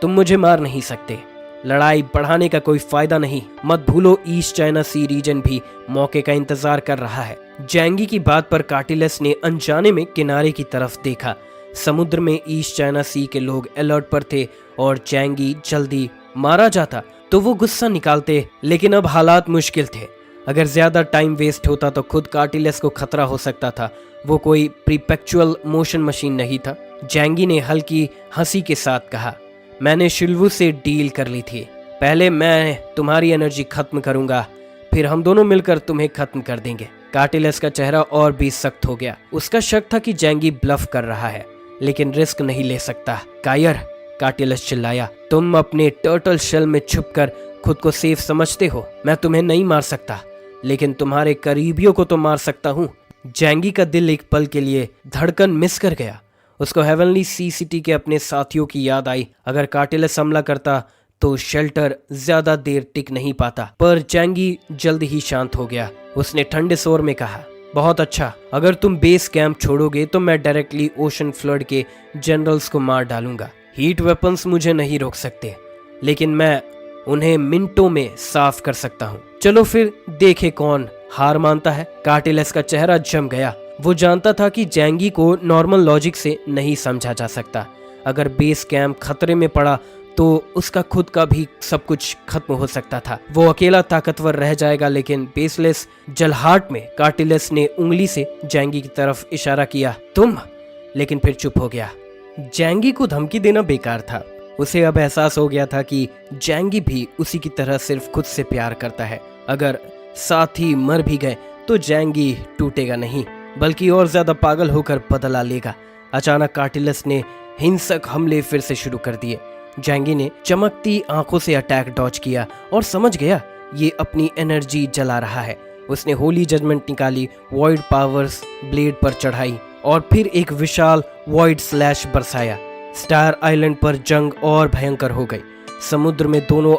तुम मुझे मार नहीं सकते। लड़ाई बढ़ाने का कोई फायदा नहीं। मत भूलो ईस्ट चाइना सी रीजन भी मौके का इंतजार कर रहा है। जैंगी की बात पर कार्टिलस ने अनजाने में किनारे की तरफ देखा। समुद्र में ईस्ट चाइना सी के लोग अलर्ट पर थे और जैंगी जल्दी मारा जाता तो वो गुस्सा निकालते, लेकिन अब हालात मुश्किल थे। अगर ज्यादा टाइम वेस्ट होता तो खुद कार्टिलस को खतरा हो सकता था। वो कोई प्रीपेक्चुअल मोशन मशीन नहीं था। जैंगी ने हल्की हंसी के साथ कहा, मैंने शिल्वू से डील कर ली थी। पहले मैं तुम्हारी एनर्जी खत्म करूंगा, फिर हम दोनों मिलकर तुम्हें खत्म कर देंगे। कार्टिलस का चेहरा और भी सख्त हो गया। उसका शक था कि जैंगी ब्लफ कर रहा है, लेकिन रिस्क नहीं ले सकता। कायर, कार्टिलस चिल्लाया, तुम अपने टर्टल शेल में छुपकर खुद को सेफ समझते हो। मैं तुम्हें नहीं मार सकता, लेकिन तुम्हारे करीबियों को तो मार सकता हूँ। जैंगी का दिल एक पल के लिए धड़कन मिस कर गया। उसको हेवनली सी सिटी के अपने साथियों की याद आई। अगर कार्टिलस हमला करता तो शेल्टर ज्यादा देर टिक नहीं पाता, पर जैंगी जल्द ही शांत हो गया। उसने ठंडे स्वर में कहा, बहुत अच्छा, अगर तुम बेस कैंप छोड़ोगे तो मैं डायरेक्टली ओशन फ्लड के जनरल्स को मार डालूंगा। हीट वेपन्स मुझे नहीं रोक सकते, लेकिन मैं उन्हें मिनटों में साफ कर सकता हूँ। चलो फिर देखे कौन हार मानता है। कार्टिलस का चेहरा जम गया। वो जानता था कि जैंगी को नॉर्मल लॉजिक से नहीं समझा जा सकता। अगर बेस कैंप खतरे में पड़ा तो उसका खुद का भी सब कुछ खत्म हो सकता था। वो अकेला ताकतवर रह जाएगा, लेकिन बेसलेस जलहाट में कार्टिलस ने उंगली से जैंगी की तरफ इशारा किया, तुम, लेकिन फिर चुप हो गया। जैंगी को धमकी देना बेकार था। उसे अब एहसास हो गया था कि जैंगी भी उसी की तरह सिर्फ खुद से प्यार करता है। अगर साथी मर भी गए तो जैंगी टूटेगा नहीं, बल्कि और ज्यादा पागल होकर बदला लेगा। अचानक कार्टिलस ने हिंसक हमले फिर से शुरू कर दिए। जैंगी ने चमकती आंखों से अटैक डॉज किया और समझ गया ये अपनी एनर्जी जला रहा है। उसने होली जजमेंट निकाली, वॉइड पावर्स ब्लेड पर चढ़ाई और फिर एक विशाल वॉइड स्लैश बरसाया। स्टार आइलैंड पर जंग और भयंकर हो गई। समुद्र में दोनों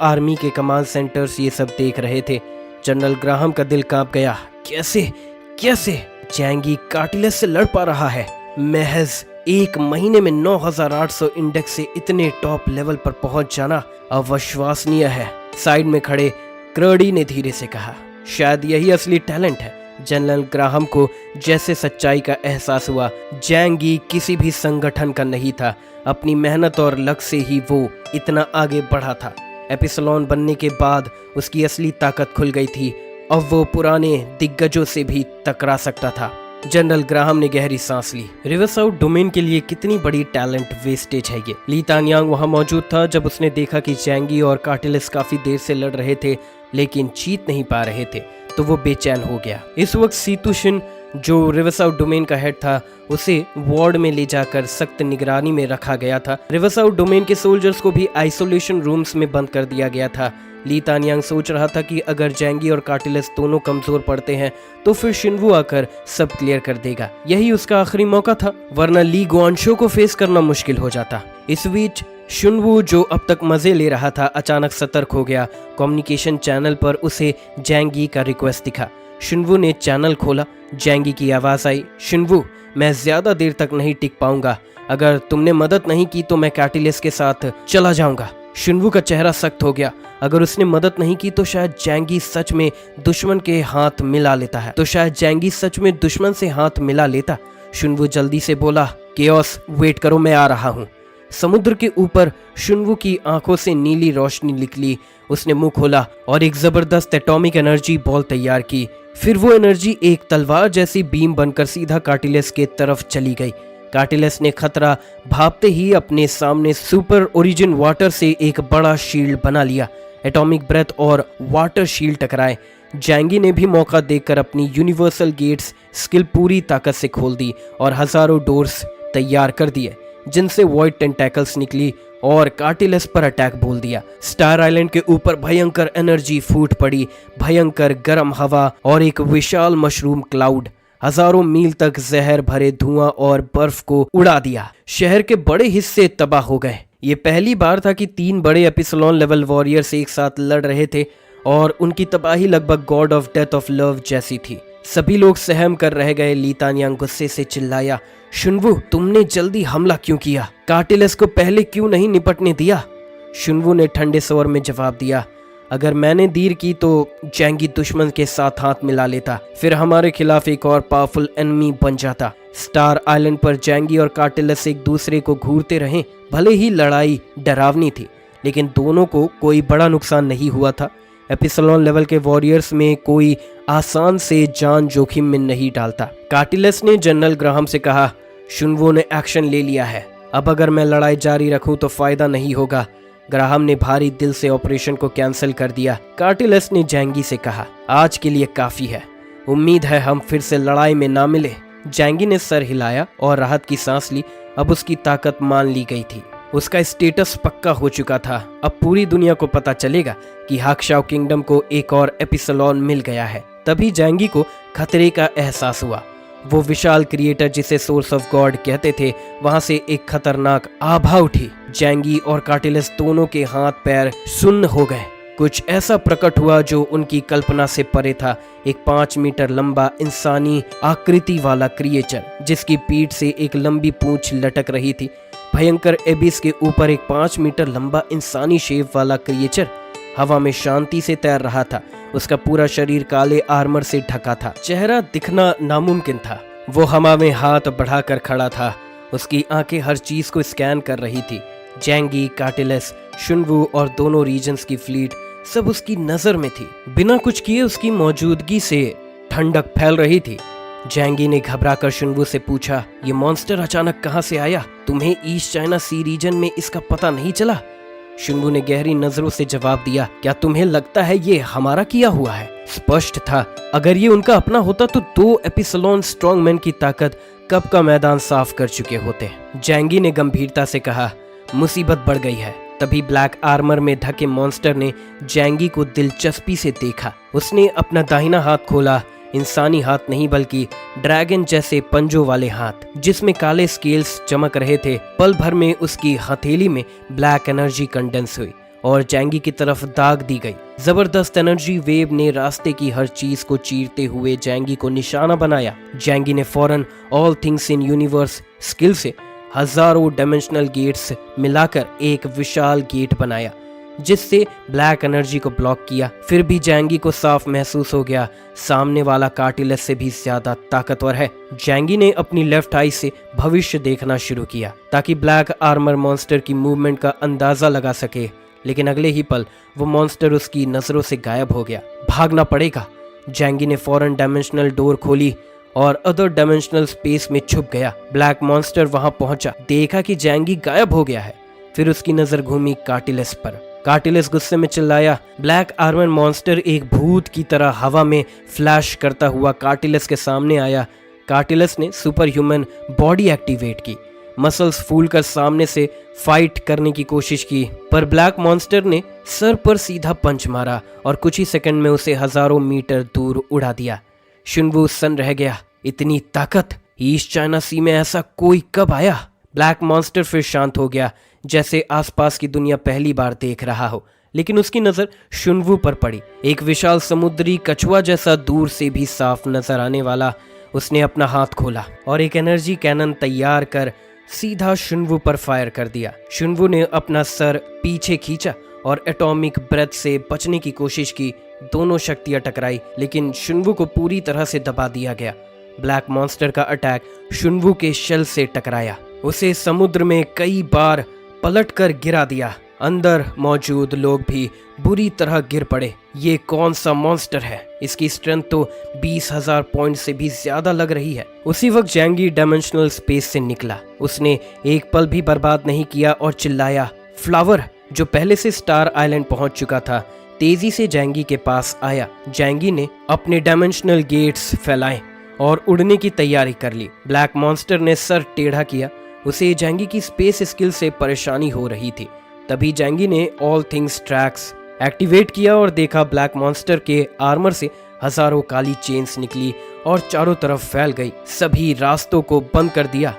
आर्मी के कमांड सेंटर्स ये सब देख रहे थे। जनरल ग्राहम का दिल कांप गया। कैसे जैंगी कार्टिलस से लड़ पा रहा है? महज एक महीने में 9800 इंडेक्स से इतने टॉप लेवल पर पहुंच जाना अविश्वसनीय है। साइड में खड़े क्रडी ने धीरे से कहा, शायद यही असली टैलेंट है। जनरल ग्राहम को जैसे सच्चाई का एहसास हुआ। जैंगी किसी भी संगठन का नहीं था। अपनी मेहनत और लक से ही वो इतना आगे बढ़ा था। एपिसलोन बनने के बाद उसकी असली ताकत खुल गई थी। अब वो पुराने दिग्गजों से भी टकरा सकता था। जनरल ग्राहम ने गहरी सांस ली। रिवरसाउथ डोमेन के लिए कितनी बड़ी टैलेंट वेस्टेज है ये। ली तानयांग वहां मौजूद था जब उसने देखा कि जैंगी और कार्टिलस काफी देर से लड़ रहे थे, लेकिन जीत नहीं पा रहे थे, तो वो बेचैन हो गया। इस वक्त सीतुशिन, जो रिवरसाउथ डोमेन का हेड था, उसे वार्ड में ले जाकर सख्त निगरानी में रखा गया था। रिवरसाउथ डोमेन के सोल्जर्स को भी आइसोलेशन रूम्स में बंद कर दिया गया था। ली तानयांग सोच रहा था कि अगर जैंगी और कार्टिलस दोनों कमजोर पड़ते हैं तो फिर शिन्वू आकर सब क्लियर कर देगा। यही उसका आखिरी मौका था, वरना ली गुआनशो को फेस करना मुश्किल हो जाता। इस बीच शुनवू जो अब तक मजे ले रहा था अचानक सतर्क हो गया। कम्युनिकेशन चैनल पर उसे जैंगी का रिक्वेस्ट दिखा। शुनवू ने चैनल खोला। जैंगी की आवाज आई, शुनवू मैं ज्यादा देर तक नहीं टिक पाऊंगा, अगर तुमने मदद नहीं की तो मैं कैटिलिस के साथ चला जाऊंगा। शुनवू का चेहरा सख्त हो गया। अगर उसने मदद नहीं की तो शायद जैंगी सच में दुश्मन के हाथ मिला लेता शुनवू जल्दी से बोला, केओस वेट करो, मैं आ रहा हूँ। समुद्र के ऊपर शुनवू की आंखों से नीली रोशनी निकली। उसने मुंह खोला और एक जबरदस्त एटॉमिक एनर्जी बॉल तैयार की। फिर वो एनर्जी एक तलवार जैसी बीम बनकर सीधा कार्टिलेस के तरफ चली गई। कार्टिलेस ने खतरा भापते ही अपने सामने सुपर ओरिजिन वाटर से एक बड़ा शील्ड बना लिया। एटॉमिक ब्रेथ और वाटर शील्ड टकराए। जैंगी ने भी मौका देखकर अपनी यूनिवर्सल गेट्स स्किल पूरी ताकत से खोल दी और हजारों डोर्स तैयार कर दिए जिनसे वॉइड टेंटैकल्स निकली और कार्टिलेस पर अटैक बोल दिया। स्टार आइलैंड के ऊपर भयंकर एनर्जी फूट पड़ी। भयंकर गर्म हवा और एक विशाल मशरूम क्लाउड हजारों मील तक जहर भरे धुआं और बर्फ को उड़ा दिया। शहर के बड़े हिस्से तबाह हो गए। ये पहली बार था कि 3 बड़े एपिसलोन लेवल वॉरियर्स एक साथ लड़ रहे थे और उनकी तबाही लगभग God of death of love जैसी थी। सभी लोग सहम कर रह गए। ली तानियांग गुस्से से चिल्लाया, शुनवू तुमने जल्दी हमला क्यों किया? कार्टिलेस को पहले क्यों नहीं निपटने दिया? शुनवू ने ठंडे स्वर में जवाब दिया, अगर मैंने देर की तो जैंगी दुश्मन के साथ हाथ मिला लेता, फिर हमारे खिलाफ एक और पावरफुल एनिमी बन जाता। स्टार आइलैंड पर जैंगी और कार्टिलेस एक दूसरे को घूरते रहे। भले ही लड़ाई डरावनी थी लेकिन दोनों को कोई बड़ा नुकसान नहीं हुआ था। एपिसलोन लेवल के वॉरियर्स में कोई आसान से जान जोखिम में नहीं डालता। कार्टिलेस ने जनरल ग्राहम से कहा, शुनवू ने एक्शन ले लिया है, अब अगर मैं लड़ाई जारी रखूं तो फायदा नहीं होगा। ग्राहम ने भारी दिल से ऑपरेशन को कैंसिल कर दिया। कार्टिलेस ने जैंगी से कहा, आज के लिए काफी है, उम्मीद है हम फिर से लड़ाई में ना मिले। जैंगी ने सर हिलाया और राहत की सांस ली। अब उसकी ताकत मान ली गई थी। उसका स्टेटस पक्का हो चुका था। अब पूरी दुनिया को पता चलेगा कि हाक्शाओ किंगडम को एक और एपिसलोन मिल गया है। तभी जैंगी को खतरे का एहसास हुआ। वो विशाल क्रिएटर जिसे सोर्स ऑफ गॉड कहते थे, वहां से एक खतरनाक आभा उठी। जैंगी और कार्टिलेस दोनों के हाथ पैर सुन्न हो गए। कुछ ऐसा प्रकट हुआ जो उनकी कल्पना से परे था। एक 5 मीटर लंबा इंसानी आकृति वाला क्रिएचर जिसकी पीठ से एक लंबी पूंछ लटक रही थी। भयंकर एबिस के ऊपर एक 5 मीटर लंबा इंसानी शेप वाला क्रिएचर हवा में शांति से तैर रहा था। उसका पूरा शरीर काले आर्मर से ढका था। चेहरा दिखना नामुमकिन था। वो हवा में हाथ बढ़ाकर खड़ा था। उसकी आंखें हर चीज को स्कैन कर रही थी। जैंगी, कार्टिलेस, शुनवू और दोनों रीजन्स की फ्लीट सब उसकी नजर में थी। बिना कुछ किए उसकी मौजूदगी से ठंडक फैल रही थी। जैंगी ने घबराकर शुनवू से पूछा, ये मॉन्स्टर अचानक कहां से आया? तुम्हें ईस्ट चाइना सी रीजन में इसका पता नहीं चला? शुनवू ने गहरी नजरों से जवाब दिया, क्या तुम्हें लगता है ये हमारा किया हुआ है? स्पष्ट था, अगर ये उनका अपना होता तो 2 एपिसलोन स्ट्रॉन्गमैन की ताकत कब का मैदान साफ कर चुके होते। जैंगी ने गंभीरता से कहा, मुसीबत बढ़ गई है। तभी ब्लैक आर्मर में ढके मॉन्स्टर ने जैंगी को दिलचस्पी से देखा। उसने अपना दाहिना हाथ खोला। इंसानी हाथ नहीं बल्कि ड्रैगन जैसे पंजों वाले हाथ जिसमें काले स्केल्स चमक रहे थे। पल भर में उसकी हथेली में ब्लैक एनर्जी कंडेंस हुई और जैंगी की तरफ दाग दी गई। जबरदस्त एनर्जी वेव ने रास्ते की हर चीज को चीरते हुए जैंगी को निशाना बनाया। जैंगी ने फौरन all things in universe skill से हजारों डायमेंशनल गेट्स मिलाकर एक विशाल गेट बनाया जिससे ब्लैक एनर्जी को ब्लॉक किया। फिर भी जैंगी को साफ महसूस हो गया, सामने वाला कार्टिलेस से भी ज्यादा ताकतवर है। जैंगी ने अपनी लेफ्ट आई से भविष्य देखना शुरू किया ताकि ब्लैक आर्मर मॉन्स्टर की मूवमेंट का अंदाजा लगा सके, लेकिन अगले ही पल वो मॉन्स्टर उसकी नजरों से गायब हो गया। भागना पड़ेगा। जैंगी ने फौरन डायमेंशनल डोर खोली और अदर डायमेंशनल स्पेस में छुप गया। ब्लैक मॉन्स्टर वहां पहुंचा, देखा कि जैंगी गायब हो गया है। फिर उसकी नजर घूमी कार्टिलेस पर। कार्टिलेस गुस्से में चिल्लाया। ब्लैक आर्मर मॉन्स्टर एक भूत की तरह हवा में फ्लैश करता हुआ कार्टिलेस के सामने आया। कार्टिलेस ने सुपर ह्यूमन बॉडी एक्टिवेट की, मसल्स फूलकर सामने से फाइट करने की कोशिश की, पर ब्लैक मॉन्स्टर ने सर पर सीधा पंच मारा और कुछ ही सेकंड में उसे हजारों मीटर दूर उड़ा दिया। शुनवू सन्न रह गया, इतनी ताकत ईस्ट चाइना सी में ऐसा कोई कब आया? ब्लैक मॉन्स्टर फिर शांत हो गया। जैसे आसपास की दुनिया पहली बार देख रहा हो। लेकिन उसकी नजर शुनवू पर पड़ी, एक विशाल समुद्री कछुआ जैसा दूर से भी साफ नजर आने वाला। उसने अपना हाथ खोला और एक एनर्जी कैनन तैयार कर सीधा शुनवू पर फायर कर दिया। शुनवू ने अपना सर पीछे खींचा और एटॉमिक ब्रेथ से बचने की कोशिश की। दोनों शक्तियां टकराई, लेकिन शुनवू को पूरी तरह से दबा दिया गया। ब्लैक मॉन्स्टर का अटैक शुनवू के शेल से टकराया, उसे समुद्र में कई बार पलटकर गिरा दिया। अंदर मौजूद लोग भी बुरी तरह गिर पड़े। ये कौन सा मॉन्स्टर है? इसकी स्ट्रेंथ तो 20,000 पॉइंट से भी ज्यादा लग रही है। उसी वक्त जैंगी डायमेंशनल स्पेस से निकला। उसने एक पल भी बर्बाद नहीं किया और चिल्लाया। फ्लावर, जो पहले से स्टार आइलैंड पहुंच चुका था, तेजी से जैंगी के पास आया। जैंगी ने अपने डायमेंशनल गेट्स फैलाए और उड़ने की तैयारी कर ली। ब्लैक मॉन्स्टर ने सर टेढ़ा किया। उसे जैंगी की स्पेस स्किल से परेशानी हो रही थी। तभी जैंगी ने ऑल थिंग्स ट्रैक्स एक्टिवेट किया और देखा ब्लैक मॉन्स्टर के आर्मर से हजारों काली चेन्स निकली और चारों तरफ फैल गई। सभी रास्तों को बंद कर दिया।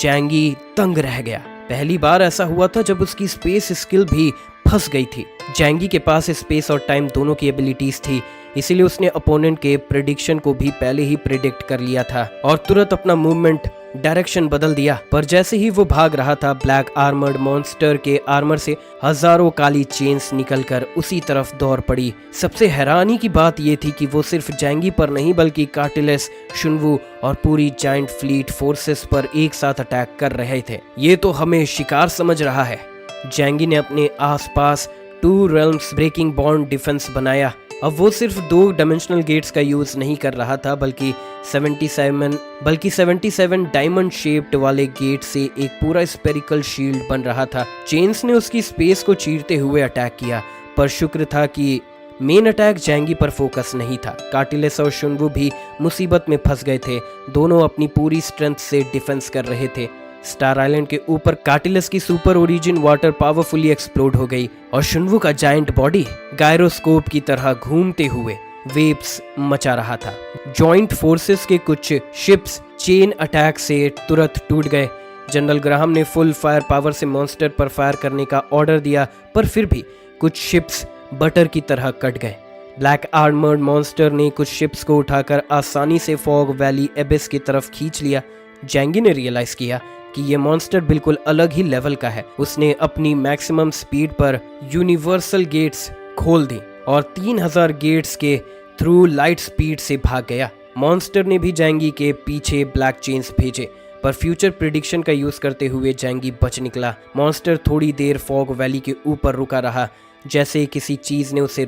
जैंगी दंग रह गया। पहली बार ऐसा हुआ था जब उसकी स्पेस स्किल भी फंस गई थी। जैंगी के पास स्पेस और टाइम दोनों की एबिलिटीज थी, इसीलिए उसने अपोनेंट के प्रेडिक्शन को भी पहले ही प्रिडिक्ट कर लिया था और तुरंत अपना मूवमेंट डायरेक्शन बदल दिया। पर जैसे ही वो भाग रहा था, ब्लैक आर्मर्ड मॉन्स्टर के आर्मर से हजारों काली चेन्स निकलकर उसी तरफ दौड़ पड़ी। सबसे हैरानी की बात ये थी कि वो सिर्फ जैंगी पर नहीं बल्कि कार्टिलस, शुनवू और पूरी जायंट फ्लीट फोर्सेस पर एक साथ अटैक कर रहे थे। ये तो हमें शिकार समझ रहा है। जैंगी ने अपने आसपास 2 रेल्म्स ब्रेकिंग बॉन्ड डिफेंस बनाया। अब वो सिर्फ 2 डायमेंशनल गेट्स का यूज नहीं कर रहा था बल्कि 77 डायमंड शेप्ड वाले गेट से एक पूरा स्पेरिकल शील्ड बन रहा था। चेन्स ने उसकी स्पेस को चीरते हुए अटैक किया, पर शुक्र था कि मेन अटैक जैंगी पर फोकस नहीं था। कार्टिलस और शुनवू भी मुसीबत में फंस गए थे। दोनों अपनी पूरी स्ट्रेंथ से डिफेंस कर रहे थे। स्टार आइलैंड के ऊपर कार्टिलस की super origin water powerfully explode हो गई और शुनवू का जायंट बॉडी गायरोस्कोप की तरह घूमते हुए वेव्स मचा रहा था। जॉइंट फोर्सेस के कुछ शिप्स चेन अटैक से तुरंत टूट गए। जनरल ग्राहम ने फुल फायर पावर से मॉन्स्टर पर फायर करने का ऑर्डर दिया, पर फिर भी कुछ शिप्स बटर की तरह कट गए। ब्लैक आर्मर्ड मॉन्स्टर ने कुछ शिप्स को उठाकर आसानी से फॉग वैली एबिस की तरफ खींच लिया। जैंगी ने रियलाइज किया कि ये मॉन्स्टर बिल्कुल अलग ही लेवल का है। उसने अपनी मैक्सिमम स्पीड पर यूनिवर्सल गेट्स खोल दी और 3000 गेट्स के थ्रू लाइट स्पीड से भाग गया। मॉन्स्टर ने भी जैंगी के पीछे ब्लैक चेन्स भेजे, पर फ्यूचर प्रिडिक्शन का यूज करते हुए जैंगी बच निकला। मॉन्स्टर थोड़ी देर फॉग वैली के ऊपर रुका रहा, जैसे किसी चीज ने उसे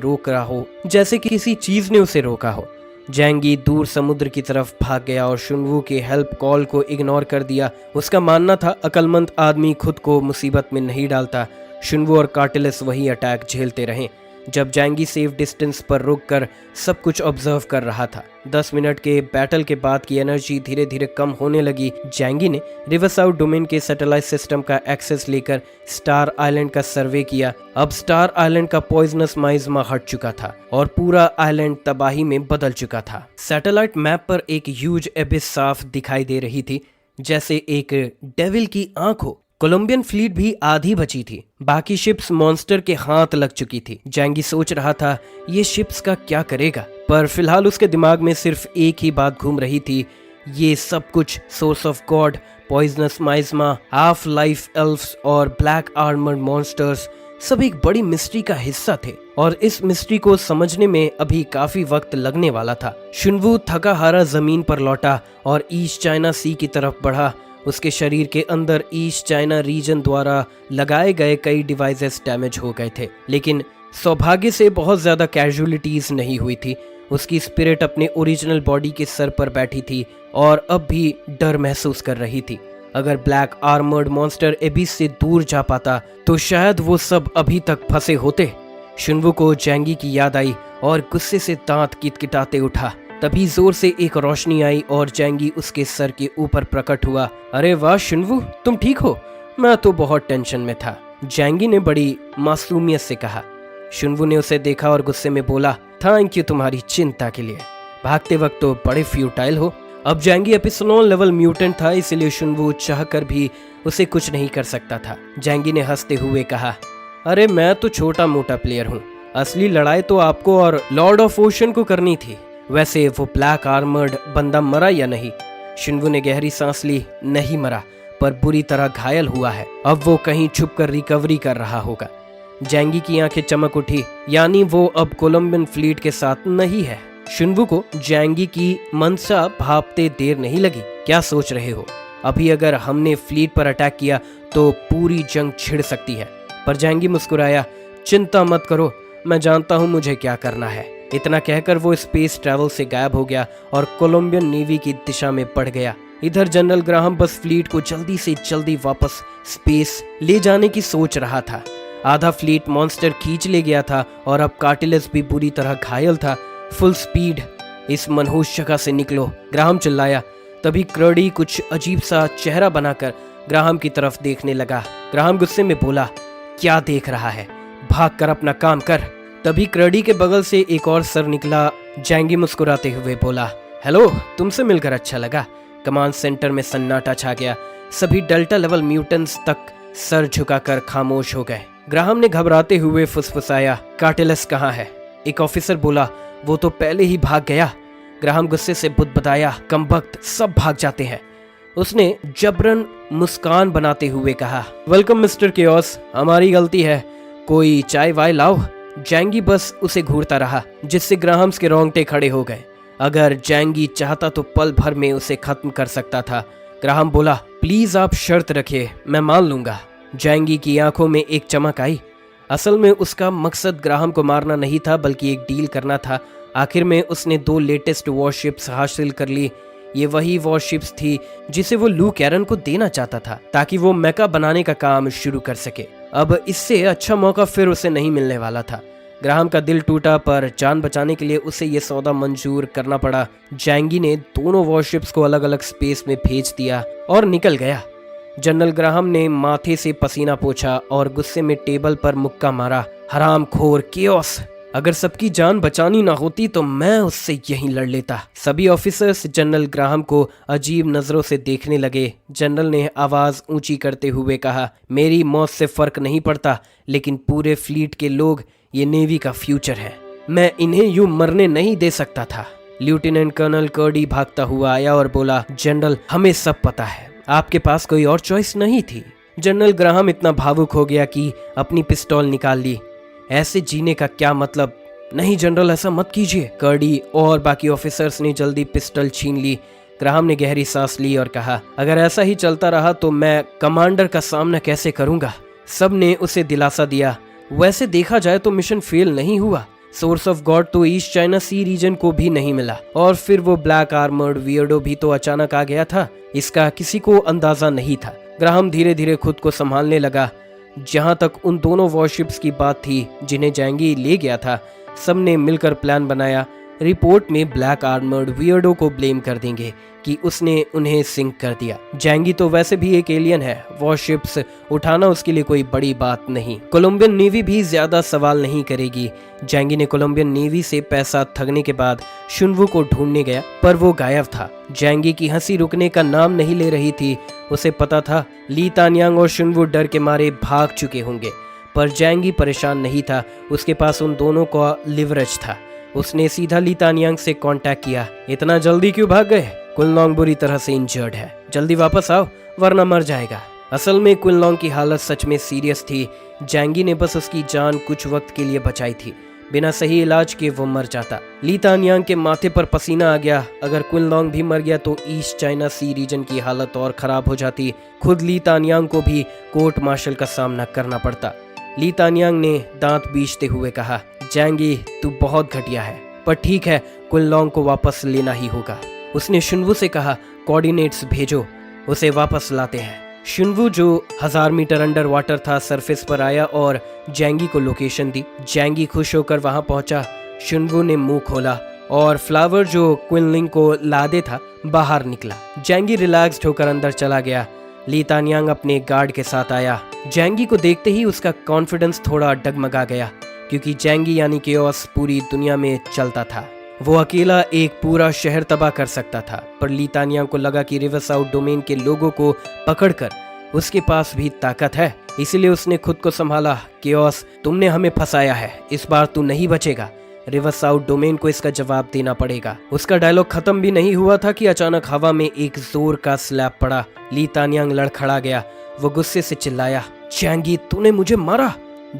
रोका हो। जैंगी दूर समुद्र की तरफ भाग गया और शुनवू के हेल्प कॉल को इग्नोर कर दिया। उसका मानना था अक्लमंद आदमी खुद को मुसीबत में नहीं डालता। शुनवू और कार्टिलस वही अटैक झेलते रहे। जब जैंगी सेफ डिस्टेंस पर रुककर सब कुछ ऑब्जर्व कर रहा था। 10 मिनट के बैटल के बाद की एनर्जी धीरे धीरे कम होने लगी। जैंगी ने रिवरसाउथ डोमेन के सैटेलाइट सिस्टम का एक्सेस लेकर स्टार आइलैंड का सर्वे किया। अब स्टार आइलैंड का पॉइजनस माइज्मा हट चुका था और पूरा आइलैंड तबाही में बदल चुका था। सैटेलाइट मैप पर एक ह्यूज एबिस साफ दिखाई दे रही थी, जैसे एक डेविल की आंख हो। कोलंबियन फ्लीट भी आधी बची थी, बाकी शिप्स मॉन्स्टर के हाथ लग चुकी थी। जैंगी सोच रहा था ये शिप्स का क्या करेगा, पर फिलहाल उसके दिमाग में सिर्फ एक ही बात घूम रही थी। ये सब कुछ source of god, poisonous miasma, half life elfs और ब्लैक आर्मर्ड मॉन्स्टर्स सब एक बड़ी मिस्ट्री का हिस्सा थे और इस मिस्ट्री को समझने में अभी काफी वक्त लगने वाला था। शुनवू थका हारा जमीन पर लौटा और ईस्ट चाइना सी की तरफ बढ़ा। उसके शरीर के अंदर ईस्ट चाइना रीजन द्वारा लगाए गए कई डिवाइसेस डैमेज हो गए थे, लेकिन सौभाग्य से बहुत ज्यादा कैजुअलिटीज नहीं हुई थी। उसकी स्पिरिट अपने ओरिजिनल बॉडी के सर पर बैठी थी और अब भी डर महसूस कर रही थी। अगर ब्लैक आर्मर्ड मॉन्स्टर एबिस से दूर जा पाता तो शायद वो सब अभी तक फंसे होते। शुनवू को जैंगी की याद आई और गुस्से से दांत किटकिटाते उठा। तभी जोर से एक रोशनी आई और जैंगी उसके सर के ऊपर प्रकट हुआ। अरे वाह शुनवू, तुम ठीक हो? मैं तो बहुत टेंशन में था, जैंगी ने बड़ी मासूमियत से कहा। शुनवू ने उसे देखा और गुस्से में बोला, थैंक यू तुम्हारी चिंता के लिए। भागते वक्त तो बड़े फ्यूटाइल हो, अब जैंगी एपिसोनोल लेवल म्यूटेंट था, इसलिए शुनवू चाहकर भी उसे कुछ नहीं कर सकता था। जैंगी ने हंसते हुए कहा, अरे मैं तो छोटा मोटा प्लेयर हूँ, असली लड़ाई तो आपको और लॉर्ड ऑफ ओशन को करनी थी। वैसे वो ब्लैक आर्मर्ड बंदा मरा या नहीं? शुनवू ने गहरी सांस ली। नहीं मरा, पर बुरी तरह घायल हुआ है। अब वो कहीं छुपकर रिकवरी कर रहा होगा। जैंगी की आंखें चमक उठी, यानी वो अब कोलंबियन फ्लीट के साथ नहीं है। शुनवू को जैंगी की मनसा भापते देर नहीं लगी। क्या सोच रहे हो? अभी अगर हमने फ्लीट पर अटैक किया तो पूरी जंग छिड़ सकती है। पर जैंगी मुस्कुराया, चिंता मत करो, मैं जानता हूँ मुझे क्या करना है। इतना कहकर वो स्पेस ट्रैवल से गायब हो गया और कोलंबियन नेवी की दिशा में बढ़ गया। इधर जनरल ग्राहम बस फ्लीट को जल्दी से जल्दी वापस स्पेस ले जाने की सोच रहा था। आधा फ्लीट मॉन्स्टर खींच ले गया था और अब कार्टिलस भी बुरी तरह घायल था। फुल स्पीड इस मनहूस जगह से निकलो, ग्राहम चिल्लाया। तभी क्रडी कुछ अजीब सा चेहरा बनाकर ग्राहम की तरफ देखने लगा। ग्राहम गुस्से में बोला, क्या देख रहा है, भाग कर अपना काम कर। तभी क्रडी के बगल से एक और सर निकला। जैंगी मुस्कुराते हुए बोला, हेलो, तुमसे मिलकर अच्छा लगा। कमांड सेंटर में सन्नाटा छा गया। सभी डेल्टा लेवल म्यूटेंट्स तक सर झुकाकर खामोश हो गए। ग्राहम ने घबराते हुए फुसफुसाया, कार्टिलस कहाँ है? एक ऑफिसर बोला, वो तो पहले ही भाग गया। ग्राहम गुस्से से बुदबुदाया, कमबख्त, सब भाग जाते हैं। उसने जबरन मुस्कान बनाते हुए कहा, वेलकम मिस्टर केओस, हमारी गलती है, कोई चाय वाय लाओ। जैंगी बस उसे घूरता रहा, जिससे ग्राहम्स के रोंगटे खड़े हो गए। अगर जैंगी चाहता तो पल भर में उसे खत्म कर सकता था। ग्राहम बोला, प्लीज आप शर्त रखिए, मैं मान लूंगा। जैंगी की आंखों में एक चमक आई। असल में उसका मकसद ग्राहम को मारना नहीं था, बल्कि एक डील करना था। आखिर में उसने 2 लेटेस्ट वॉरशिप्स हासिल कर ली। ये वही वॉरशिप्स थी जिसे वो लू कैरन को देना चाहता था, ताकि वो मेका बनाने का काम शुरू कर सके। अब इससे अच्छा मौका फिर उसे नहीं मिलने वाला था। ग्राहम का दिल टूटा, पर जान बचाने के लिए उसे ये सौदा मंजूर करना पड़ा। जैंगी ने दोनों वॉरशिप्स को अलग अलग स्पेस में भेज दिया और निकल गया। जनरल ग्राहम ने माथे से पसीना पोंछा और गुस्से में टेबल पर मुक्का मारा, हरामखोर केओस, अगर सबकी जान बचानी ना होती तो मैं उससे यहीं लड़ लेता। सभी ऑफिसर्स जनरल ग्राहम को अजीब नजरों से देखने लगे। जनरल ने आवाज ऊंची करते हुए कहा, मेरी मौत से फर्क नहीं पड़ता, लेकिन पूरे फ्लीट के लोग ये नेवी का फ्यूचर है। मैं इन्हें यूं मरने नहीं दे सकता था। लेफ्टिनेंट कर्नल कर्डी भागता हुआ आया और बोला, जनरल, हमें सब पता है, आपके पास कोई और चॉइस नहीं थी। जनरल ग्राहम इतना भावुक हो गया कि अपनी पिस्तौल निकाल ली। ऐसे जीने का क्या मतलब? नहीं जनरल, ऐसा मत कीजिए। कर्डी और बाकी ऑफिसर्स ने जल्दी पिस्टल छीन ली। ग्राहम ने गहरी सांस ली और कहा, अगर ऐसा ही चलता रहा तो मैं कमांडर का सामना कैसे करूंगा? सब ने उसे दिलासा दिया। वैसे देखा जाए तो मिशन फेल नहीं हुआ। सोर्स ऑफ गॉड तो ईस्ट चाइना सी रीजन को भी नहीं मिला, और फिर वो ब्लैक आर्मर्ड वियर्डो भी तो अचानक आ गया था। इसका किसी को अंदाजा नहीं था। ग्राहम धीरे धीरे खुद को संभालने लगा। जहां तक उन दोनों वॉरशिप्स की बात थी जिन्हें जैंगी ले गया था, सबने मिलकर प्लान बनाया। रिपोर्ट में ब्लैक आर्मर्ड वियर्डो को ब्लेम कर देंगे कि उसने उन्हें सिंक कर दिया। जैंगी तो वैसे भी एक एलियन है, वॉरशिप्स उठाना उसके लिए कोई बड़ी बात नहीं। कोलंबियन नेवी भी ज्यादा सवाल नहीं करेगी। जैंगी ने कोलंबियन नेवी से पैसा ठगने के बाद शुनवू को ढूंढने गया, पर वो गायब था। जैंगी की हंसी रुकने का नाम नहीं ले रही थी। उसे पता था ली तानियांग और शुनवू डर के मारे भाग चुके होंगे, पर जैंगी परेशान नहीं था। उसके पास उन दोनों का लिवरेज था। उसने सीधा ली तानियांग से कांटेक्ट किया। इतना जल्दी क्यों भाग गए? कुनलॉन्ग बुरी तरह से इंजर्ड है, जल्दी वापस आओ वरना मर जाएगा। असल में कुनलॉन्ग की हालत सच में सीरियस थी। जैंगी ने बस उसकी जान कुछ वक्त के लिए बचाई थी। बिना सही इलाज के वो मर जाता। ली तानियांग के माथे पर पसीना आ गया। अगर कुनलॉन्ग भी मर गया तो ईस्ट चाइना सी रीजन की हालत और खराब हो जाती। खुद ली तानियांग को भी कोर्ट मार्शल का सामना करना पड़ता। ली तानियांग ने दांत बींचते हुए कहा, जैंगी तू बहुत घटिया है, पर ठीक है, कुनलॉन्ग को वापस लेना ही होगा। उसने शुनवू से कहा, कोऑर्डिनेट्स भेजो, उसे वापस लाते हैं। शुनवू जो 1000 मीटर अंडर वाटर था, सरफेस पर आया और जैंगी को लोकेशन दी। जैंगी खुश होकर वहां पहुंचा। शुनवू ने मुंह खोला और फ्लावर जो क्विनलिंग को लादे था बाहर निकला। जैंगी रिलैक्स्ड होकर अंदर चला गया। ली तानियांग अपने गार्ड के साथ आया। जैंगी को देखते ही उसका कॉन्फिडेंस थोड़ा डगमगा गया, क्योंकि जैंगी यानी केओस पूरी दुनिया में चलता था। वो अकेला एक पूरा शहर तबाह कर सकता था, पर ली तानियांग को लगा कि रिवरसाउथ डोमेन के लोगों को पकड़कर उसके पास भी ताकत है, इसीलिए उसने खुद को संभाला। केओस, तुमने हमें फंसाया है, इस बार तू नहीं बचेगा। रिवरसाउथ डोमेन को इसका जवाब देना पड़ेगा। उसका डायलॉग खत्म भी नहीं हुआ था कि अचानक हवा में एक जोर का स्लैप पड़ा। ली तानियांग लड़खड़ा गया। वो गुस्से से चिल्लाया, जैंगी, तूने मुझे मारा।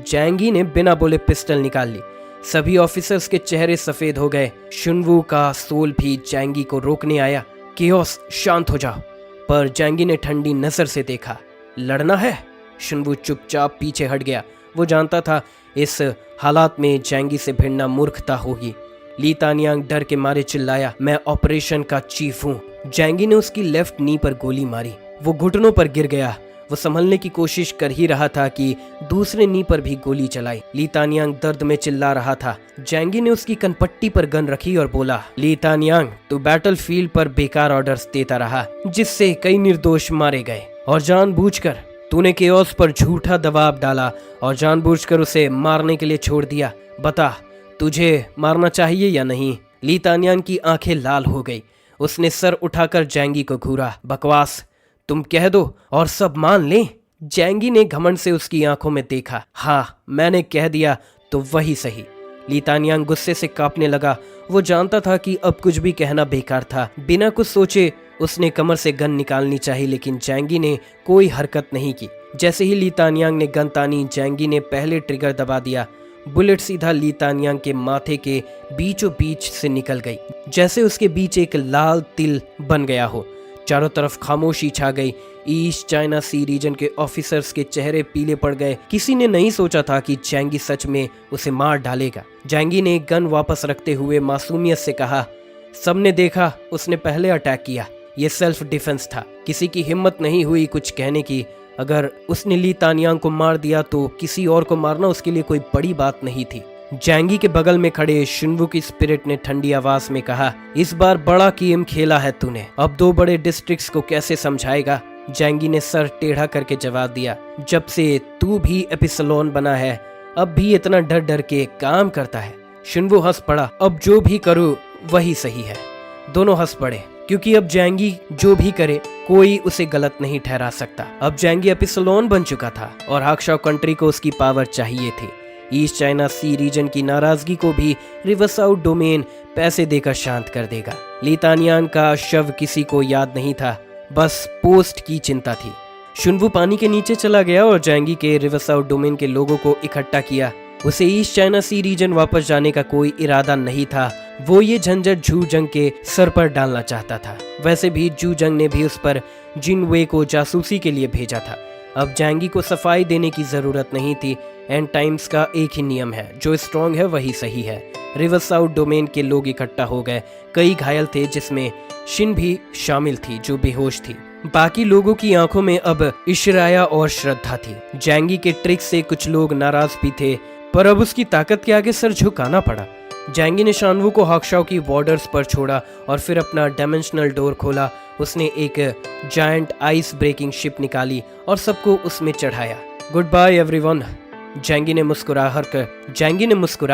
जैंगी ने बिना बोले पिस्टल निकाल ली। सभी ऑफिसर्स के चेहरे सफेद हो गए। शुनवू का सोल भी जैंगी को रोकने आया। केओस, शांत हो जाओ। पर जैंगी ने ठंडी नजर से देखा। लड़ना है? शुनवू चुपचाप पीछे हट गया। वो जानता था इस हालात में जैंगी से भिड़ना मूर्खता होगी। ली तानियांग डर के मारे चिल्लाया, मैं ऑपरेशन का चीफ हूँ। जैंगी ने उसकी लेफ्ट नी पर गोली मारी। वो घुटनों पर गिर गया। वो संभलने की कोशिश कर ही रहा था कि दूसरे नी पर भी गोली चलाई। ली तानियांग दर्द में चिल्ला रहा था। जैंगी ने उसकी कनपट्टी पर गन रखी और बोला, ली तानियांग, तू बैटलफील्ड पर बेकार ऑर्डर्स देता रहा, जिससे कई निर्दोष मारे गए, और जानबूझकर तूने केओस पर झूठा दबाव डाला और जानबूझकर उसे मारने के लिए छोड़ दिया। बता, तुझे मारना चाहिए या नहीं? ली तानियांग की आंखें लाल हो गई। उसने सर उठाकर जैंगी को घूरा। बकवास, तुम कह दो और सब मान लें। जैंगी ने घमंड से उसकी आंखों में देखा। हाँ, मैंने कह दिया तो वही सही। ली तानियांग गुस्से से कांपने लगा। वो जानता था कि अब कुछ भी कहना बेकार था। बिना कुछ सोचे उसने कमर से गन निकालनी चाहिए, लेकिन जैंगी ने कोई हरकत नहीं की। जैसे ही ली तानियांग ने गन तानी, जैंगी ने पहले ट्रिगर दबा दिया। बुलेट सीधा ली तानियांग के माथे के बीचों बीच से निकल गई, जैसे उसके बीच एक लाल तिल बन गया हो। चारों तरफ खामोशी छा गई। ईस्ट चाइना सी रीजन के ऑफिसर्स के चेहरे पीले पड़ गए। किसी ने नहीं सोचा था कि जैंगी सच में उसे मार डालेगा। जैंगी ने गन वापस रखते हुए मासूमियत से कहा, सबने देखा, उसने पहले अटैक किया। ये सेल्फ डिफेंस था। किसी की हिम्मत नहीं हुई कुछ कहने की। अगर उसने ली तानियांग को मार दिया तो किसी और को मारना उसके लिए कोई बड़ी बात नहीं थी। जैंगी के बगल में खड़े शुनवू की स्पिरिट ने ठंडी आवाज में कहा, इस बार बड़ा गेम खेला है तूने, अब 2 बड़े डिस्ट्रिक्ट्स को कैसे समझाएगा? जैंगी ने सर टेढ़ा करके जवाब दिया, जब से तू भी एपिसलोन बना है, अब भी इतना डर डर के काम करता है। शुनवू हंस पड़ा, अब जो भी करूँ वही सही है। दोनों हंस पड़े, क्योंकि अब जैंगी जो भी करे कोई उसे गलत नहीं ठहरा सकता। अब जैंगी एपिसलोन बन चुका था और हाक्शाओ कंट्री को उसकी पावर चाहिए थी। ईस्ट चाइना सी रीजन की नाराजगी को भी रिवरसाउथ डोमेन पैसे देकर शांत कर देगा। ली तानियांग का शव किसी को याद नहीं था, बस पोस्ट की चिंता थी। शुनवू पानी के नीचे चला गया और जैंगी के रिवरसाउथ डोमेन के लोगों को इकट्ठा किया। उसे ईस्ट चाइना सी रीजन वापस जाने का कोई इरादा नहीं था। वो ये झंझट जू जंग के सर पर डालना चाहता था। वैसे भी जू जंग ने भी उस पर जिन वे को जासूसी के लिए भेजा था। अब जैंगी को सफाई देने की जरूरत नहीं थी। एंड टाइम्स का एक ही नियम है, जो स्ट्रॉन्ग है वही सही है। रिवरसाउथ डोमेन के लोग इकट्ठा हो गए। कई घायल थे, जिसमें शिन भी शामिल थी जो बेहोश थी। बाकी लोगों की आंखों में अब इशराया और श्रद्धा थी। जैंगी के ट्रिक से कुछ लोग नाराज भी थे, पर अब उसकी ताकत के आगे सर झुकाना पड़ा। जैंगी ने शानवू को हाक्शाओ की बॉर्डर्स पर छोड़ा और फिर अपना डायमेंशनल डोर खोला। उसने एक जायंट आइस ब्रेकिंग शिप निकाली और सबको उसमें चढ़ाया। गुड बाय एवरीवन, जैंगी ने मुस्कुरा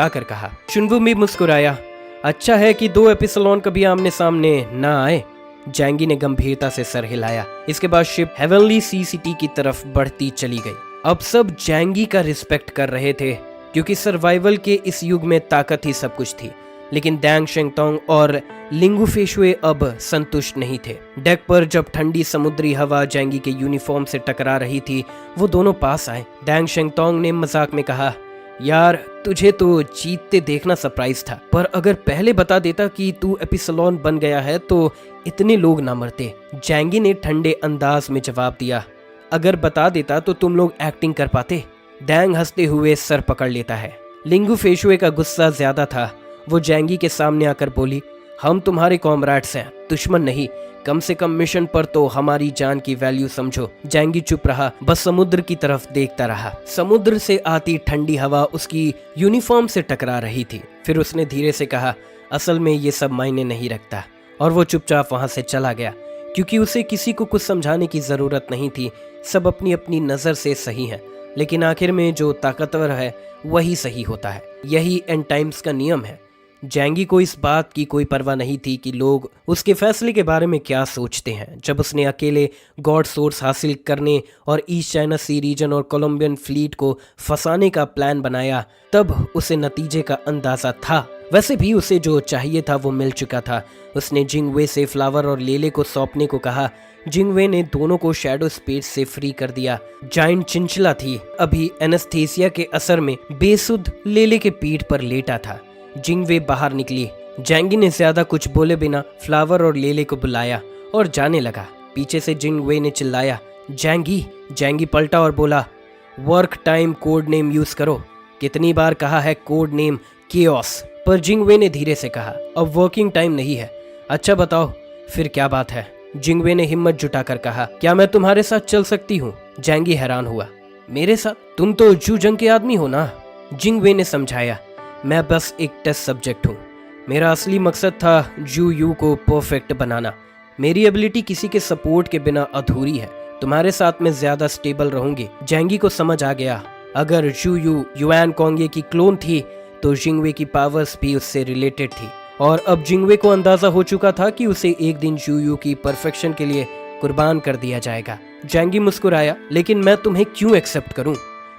कर कहा। शुनवू भी मुस्कुराया। अच्छा है कि 2 एपिसलोन कभी आमने सामने ना आए। जैंगी ने गंभीरता से सर हिलाया। इसके बाद शिप हेवनली सी सिटी की तरफ बढ़ती चली गई। अब सब जैंगी का रिस्पेक्ट कर रहे थे, क्योंकि सर्वाइवल के इस युग में ताकत ही सब कुछ थी। लेकिन डैंग शेंगतोंग और लिंगू फेशुए अब संतुष्ट नहीं थे। डेक पर जब ठंडी समुद्री हवा जैंगी के यूनिफॉर्म से टकरा रही थी, वो दोनों पास आए। डैंग शेंगतोंग ने मजाक में कहा, यार तुझे तो जीतते देखना सरप्राइज था, पर अगर पहले बता देता कि तू एपिसलोन बन गया है तो इतने लोग ना मरते। जैंगी ने ठंडे अंदाज में जवाब दिया, अगर बता देता तो तुम लोग एक्टिंग कर पाते। डैंग हंसते हुए सर पकड़ लेता है। लिंगू फेशुए का गुस्सा ज्यादा था। वो जैंगी के सामने आकर बोली, हम तुम्हारे कॉमरेड्स हैं, दुश्मन नहीं। कम से कम मिशन पर तो हमारी जान की वैल्यू समझो। जैंगी चुप रहा, बस समुद्र की तरफ देखता रहा। समुद्र से आती ठंडी हवा उसकी यूनिफॉर्म से टकरा रही थी। फिर उसने धीरे से कहा, असल में ये सब मायने नहीं रखता, और वो चुपचाप वहां से चला गया, क्योंकि उसे किसी को कुछ समझाने की जरूरत नहीं थी। सब अपनी अपनी नजर से सही है, लेकिन आखिर में जो ताकतवर है वही सही होता है। यही एंड टाइम्स का नियम है। जैंगी को इस बात की कोई परवाह नहीं थी कि लोग उसके फैसले के बारे में क्या सोचते हैं। जब उसने अकेले गॉड सोर्स हासिल करने और ईस्ट चाइना सी रीजन और कोलंबियन फ्लीट को फंसाने का प्लान बनाया, तब उसे नतीजे का अंदाजा था। वैसे भी उसे जो चाहिए था वो मिल चुका था। उसने जिंगवे से फ्लावर और लेले को सौंपने को कहा। जिंगवे ने दोनों को शैडो स्पेस से फ्री कर दिया। जाइंट चिंचला थी अभी एनेस्थीसिया के असर में बेसुध लेले के पीठ पर लेटा था। जिंगवे बाहर निकली। जैंगी ने ज्यादा कुछ बोले बिना फ्लावर और लेले को बुलाया और जाने लगा। पीछे से जिंगवे ने चिल्लाया, जैंगी। जैंगी पलटा और बोला, work time code name use करो। कितनी बार कहा है कोड नेम केओस। पर जिंगवे ने धीरे से कहा, अब वर्किंग टाइम नहीं है। अच्छा बताओ फिर क्या बात है। जिंगवे ने हिम्मत जुटाकर कहा, क्या मैं तुम्हारे साथ चल सकती हूँ। जैंगी हैरान हुआ, मेरे साथ? तुम तो जू जंग के आदमी हो ना। जिंगवे ने समझाया, मैं बस एक टेस्ट सब्जेक्ट हूँ। मेरा असली मकसद था जू यू को परफेक्ट बनाना। मेरी एबिलिटी किसी के सपोर्ट के बिना अधूरी है। तुम्हारे साथ मैं ज्यादा स्टेबल रहूंगी। जैंगी को समझ आ गया, अगर जू यू युआन कोंगे की क्लोन थी तो जिंगवे की पावर्स भी उससे रिलेटेड थी। और अब जिंगवे को अंदाजा हो चुका था कि उसे एक दिन जू यू की परफेक्शन के लिए कुर्बान कर दिया जाएगा। जैंगी मुस्कुराया, लेकिन मैं तुम्हें क्यों एक्सेप्ट करूं?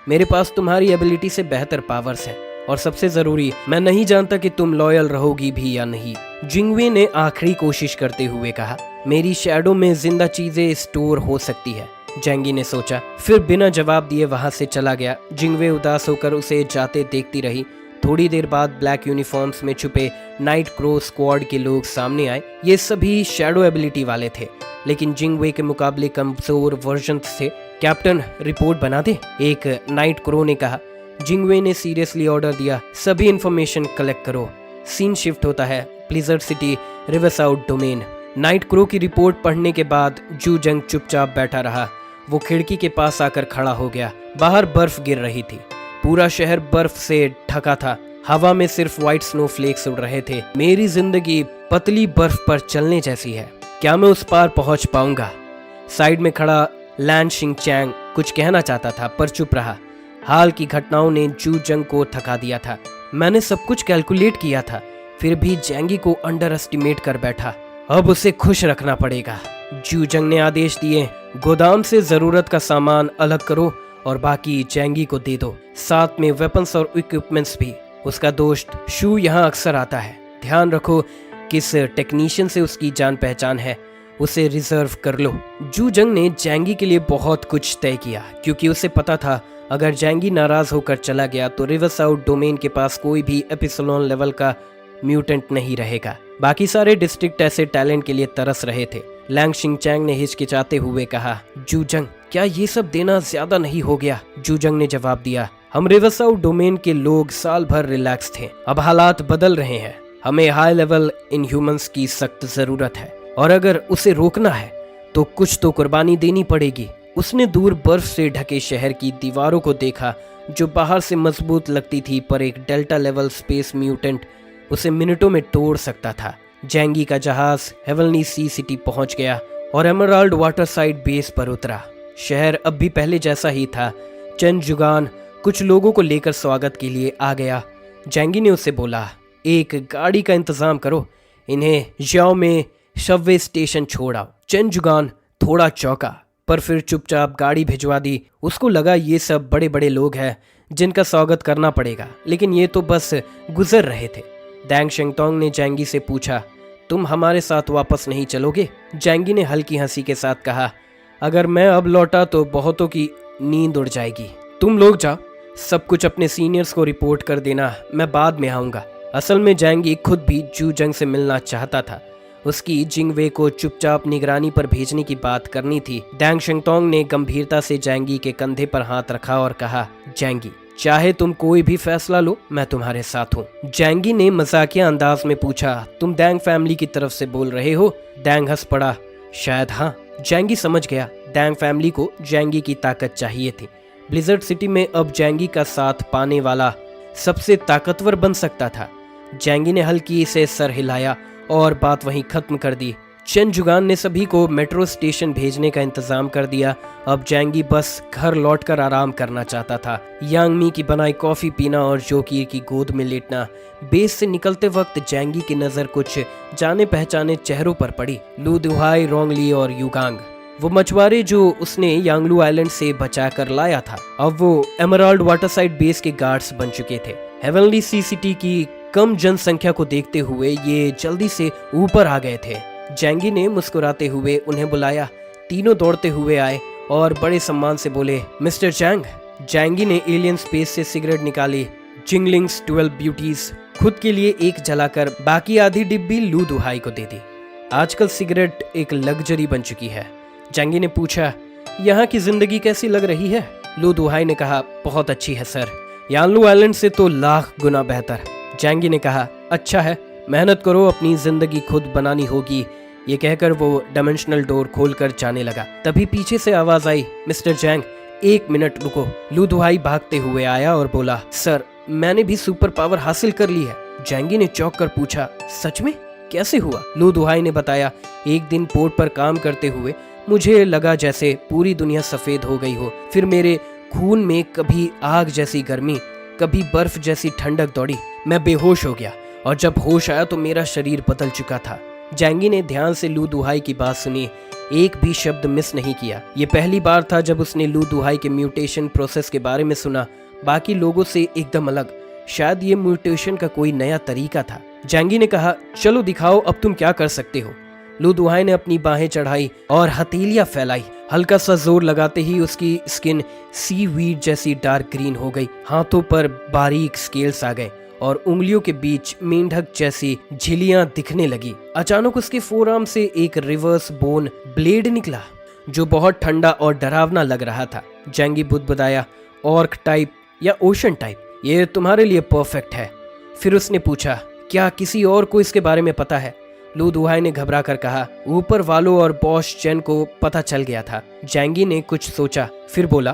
मेरे पास तुम्हारी एबिलिटी से बेहतर पावर्स है, और सबसे जरूरी, मैं नहीं जानता कि तुम लॉयल रहोगी भी या नहीं। जिंगवे ने आखिरी कोशिश करते हुए कहा, मेरी शैडो में जिंदा चीजें स्टोर हो सकती है। जैंगी ने सोचा, फिर बिना जवाब दिए वहां से चला गया। जिंगवे उदास होकर उसे जाते देखती रही। थोड़ी देर बाद ब्लैक यूनिफॉर्म्स में छुपे नाइट क्रो स्क्वाड के लोग सामने आए। ये सभी शैडो एबिलिटी वाले थे, लेकिन जिंगवे के मुकाबले कमजोर वर्जन थे। कैप्टन, रिपोर्ट बना दे, एक नाइट क्रो ने कहा। जिंगवे ने सीरियसली ऑर्डर दिया, सभी इंफॉर्मेशन कलेक्ट करो। सीन शिफ्ट होता है blizzard city, river south domain. Night crow की रिपोर्ट पढ़ने के बाद जू जंग चुपचाप बैठा रहा। वो खिड़की के पास आकर खड़ा हो गया। बाहर बर्फ गिर रही थी। पूरा शहर बर्फ से ढका था। हवा में सिर्फ व्हाइट स्नोफ्लेक्स उड़ रहे थे। मेरी जिंदगी पतली बर्फ पर चलने जैसी है। क्या मैं उस पार पहुंच पाऊंगा? साइड में खड़ा लैन शिंगचैंग कुछ कहना चाहता था पर चुप रहा। हाल की घटनाओं ने जू जंग को थका दिया था। मैंने सब कुछ कैलकुलेट किया था, फिर भी जैंगी को अंडर एस्टिमेट कर बैठा। अब उसे खुश रखना पड़ेगा। जू जंग ने आदेश दिए, गोदाम से जरूरत का सामान अलग करो और बाकी जैंगी को दे दो, साथ में वेपन्स और इक्विपमेंट्स भी। उसका दोस्त शू यहाँ अक्सर आता है। ध्यान रखो किस टेक्नीशियन से उसकी जान पहचान है, उसे रिजर्व कर लो। जू जंग ने जैंगी के लिए बहुत कुछ तय किया, क्योंकि उसे पता था अगर जैंगी नाराज होकर चला गया तो रिवरसाउथ डोमेन के पास कोई भी एपिसलोन लेवल का म्यूटेंट नहीं रहेगा। बाकी सारे डिस्ट्रिक्ट ऐसे टैलेंट के लिए तरस रहे थे। लैंग शिंगचैंग ने हिचकिचाते हुए कहा, जू जंग, क्या ये सब देना ज्यादा नहीं हो गया? जू जंग ने जवाब दिया, हम रिवरसाउथ डोमेन के लोग साल भर रिलैक्स थे। अब हालात बदल रहे हैं। हमें हाई लेवल इनह्यूमंस की सख्त जरूरत है, और अगर उसे रोकना है तो कुछ तो कुर्बानी देनी पड़ेगी। उसने दूर बर्फ से ढके शहर की दीवारों को देखा, जो बाहर से मजबूत लगती थी, पर एक डेल्टा लेवल स्पेस म्यूटेंट उसे मिनटों में तोड़ सकता था। जैंगी का जहाज हेवनली सी सिटी पहुंच गया और एमराल्ड वाटर साइड बेस पर उतरा। शहर अब भी पहले जैसा ही था। चेन जुगान कुछ लोगों को लेकर स्वागत के लिए आ गया। जैंगी ने उसे बोला, एक गाड़ी का इंतजाम करो, इन्हें ज्याओ में शब्वे स्टेशन छोड़ आओ। चेन जुगान थोड़ा चौंका, पर फिर चुपचाप गाड़ी भिजवा दी। उसको लगा ये सब बड़े बड़े लोग हैं जिनका स्वागत करना पड़ेगा, लेकिन ये तो बस गुजर रहे थे। डैंग शेंगतोंग ने जैंगी से पूछा, तुम हमारे साथ वापस नहीं चलोगे? जैंगी ने हल्की हंसी के साथ कहा, अगर मैं अब लौटा तो बहुतों की नींद उड़ जाएगी। तुम लोग जाओ, सब कुछ अपने सीनियर्स को रिपोर्ट कर देना, मैं बाद में आऊँगा। असल में जैंगी खुद भी जू जंग से मिलना चाहता था। उसकी जिंगवे को चुपचाप निगरानी पर भेजने की बात करनी थी। डैंग शेंगतोंग ने गंभीरता से जैंगी के कंधे पर हाथ रखा और कहा, जैंगी, चाहे तुम कोई भी फैसला लो, मैं तुम्हारे साथ हूँ। जैंगी ने मजाकिया अंदाज में पूछा, तुम डैंग फैमिली की तरफ से बोल रहे हो? डैंग हंस पड़ा, शायद हाँ। जैंगी समझ गया, डैंग फैमिली को जैंगी की ताकत चाहिए थी। ब्लिजर्ड सिटी में अब जैंगी का साथ पाने वाला सबसे ताकतवर बन सकता था। जैंगी ने हल्की से सर हिलाया और बात वहीं खत्म कर दी। चेन जुगान ने सभी को मेट्रो स्टेशन भेजने का इंतजाम कर दिया। अब जैंगी बस घर लौटकर आराम करना चाहता था। यांग मी की बनाई कॉफी पीना और जोकीर की गोद में लेटना। बेस से निकलते वक्त जैंगी की नजर कुछ जाने पहचाने चेहरों पर पड़ी। लू दुहाई, रोंगली और युगांग, वो मछुआरे जो उसने यांगलू आइलैंड से बचा कर लाया था, अब वो एमराल्ड वाटरसाइड बेस के गार्ड्स बन चुके थे। हेवनली सीसिटी की कम जनसंख्या को देखते हुए ये जल्दी से ऊपर आ गए थे। जैंगी ने मुस्कुराते हुए उन्हें बुलाया। तीनों दौड़ते हुए आए और बड़े सम्मान से बोले, मिस्टर जैंग। जैंगी ने एलियन स्पेस से सिगरेट निकाली। जिंगलिंग्स 12 ब्यूटीज खुद के लिए एक जलाकर बाकी आधी डिब्बी लू दुहाई को दे दी। आजकल सिगरेट एक लग्जरी बन चुकी है। जैंगी ने पूछा, यहाँ की जिंदगी कैसी लग रही है? लू दुहाई ने कहा, बहुत अच्छी है सर, यांगलू आइलैंड से तो लाख गुना बेहतर। जैंगी ने कहा, अच्छा है, मेहनत करो, अपनी जिंदगी खुद बनानी होगी। ये कहकर वो डायमेंशनल डोर खोलकर जाने लगा। तभी पीछे से आवाज आई, मिस्टर जैंग, 1 मिनट रुको। लू दुहाई भागते हुए आया और बोला, सर, मैंने भी सुपर पावर हासिल कर ली है। जैंगी ने चौंक कर पूछा, सच में? कैसे हुआ? लू दुहाई ने बताया, एक दिन पोर्ट पर काम करते हुए मुझे लगा जैसे पूरी दुनिया सफेद हो गई हो। फिर मेरे खून में कभी आग जैसी गर्मी, कभी बर्फ जैसी ठंडक दौड़ी। मैं बेहोश हो गया और जब होश आया तो मेरा शरीर बदल चुका था। जैंगी ने ध्यान से लू दुहाई की बात सुनी, एक भी शब्द मिस नहीं किया। ये पहली बार था जब उसने लू दुहाई के म्यूटेशन प्रोसेस के बारे में सुना, बाकी लोगों से एकदम अलग। शायद ये म्यूटेशन का कोई नया तरीका था। जैंगी ने कहा, चलो दिखाओ अब तुम क्या कर सकते हो। लू दुहाई ने अपनी बाहें चढ़ाई और हथेलियां फैलाई। हल्का सा जोर लगाते ही उसकी स्किन सी वीड जैसी डार्क ग्रीन हो गई। हाथों पर बारीक स्केल्स आ गए और उंगलियों के बीच मेंढक जैसी झिल्लियां दिखने लगी। अचानक उसके फोरआर्म से एक रिवर्स बोन ब्लेड निकला जो बहुत ठंडा और डरावना लग रहा था। जैंगी बुदबुदाया, ऑर्क टाइप या ओशन टाइप, ये तुम्हारे लिए परफेक्ट है। फिर उसने पूछा, क्या किसी और को इसके बारे में पता है? लू दुहाई ने घबरा कर कहा, ऊपर वालों और बॉस चेन को पता चल गया था। जैंगी ने कुछ सोचा, फिर बोला,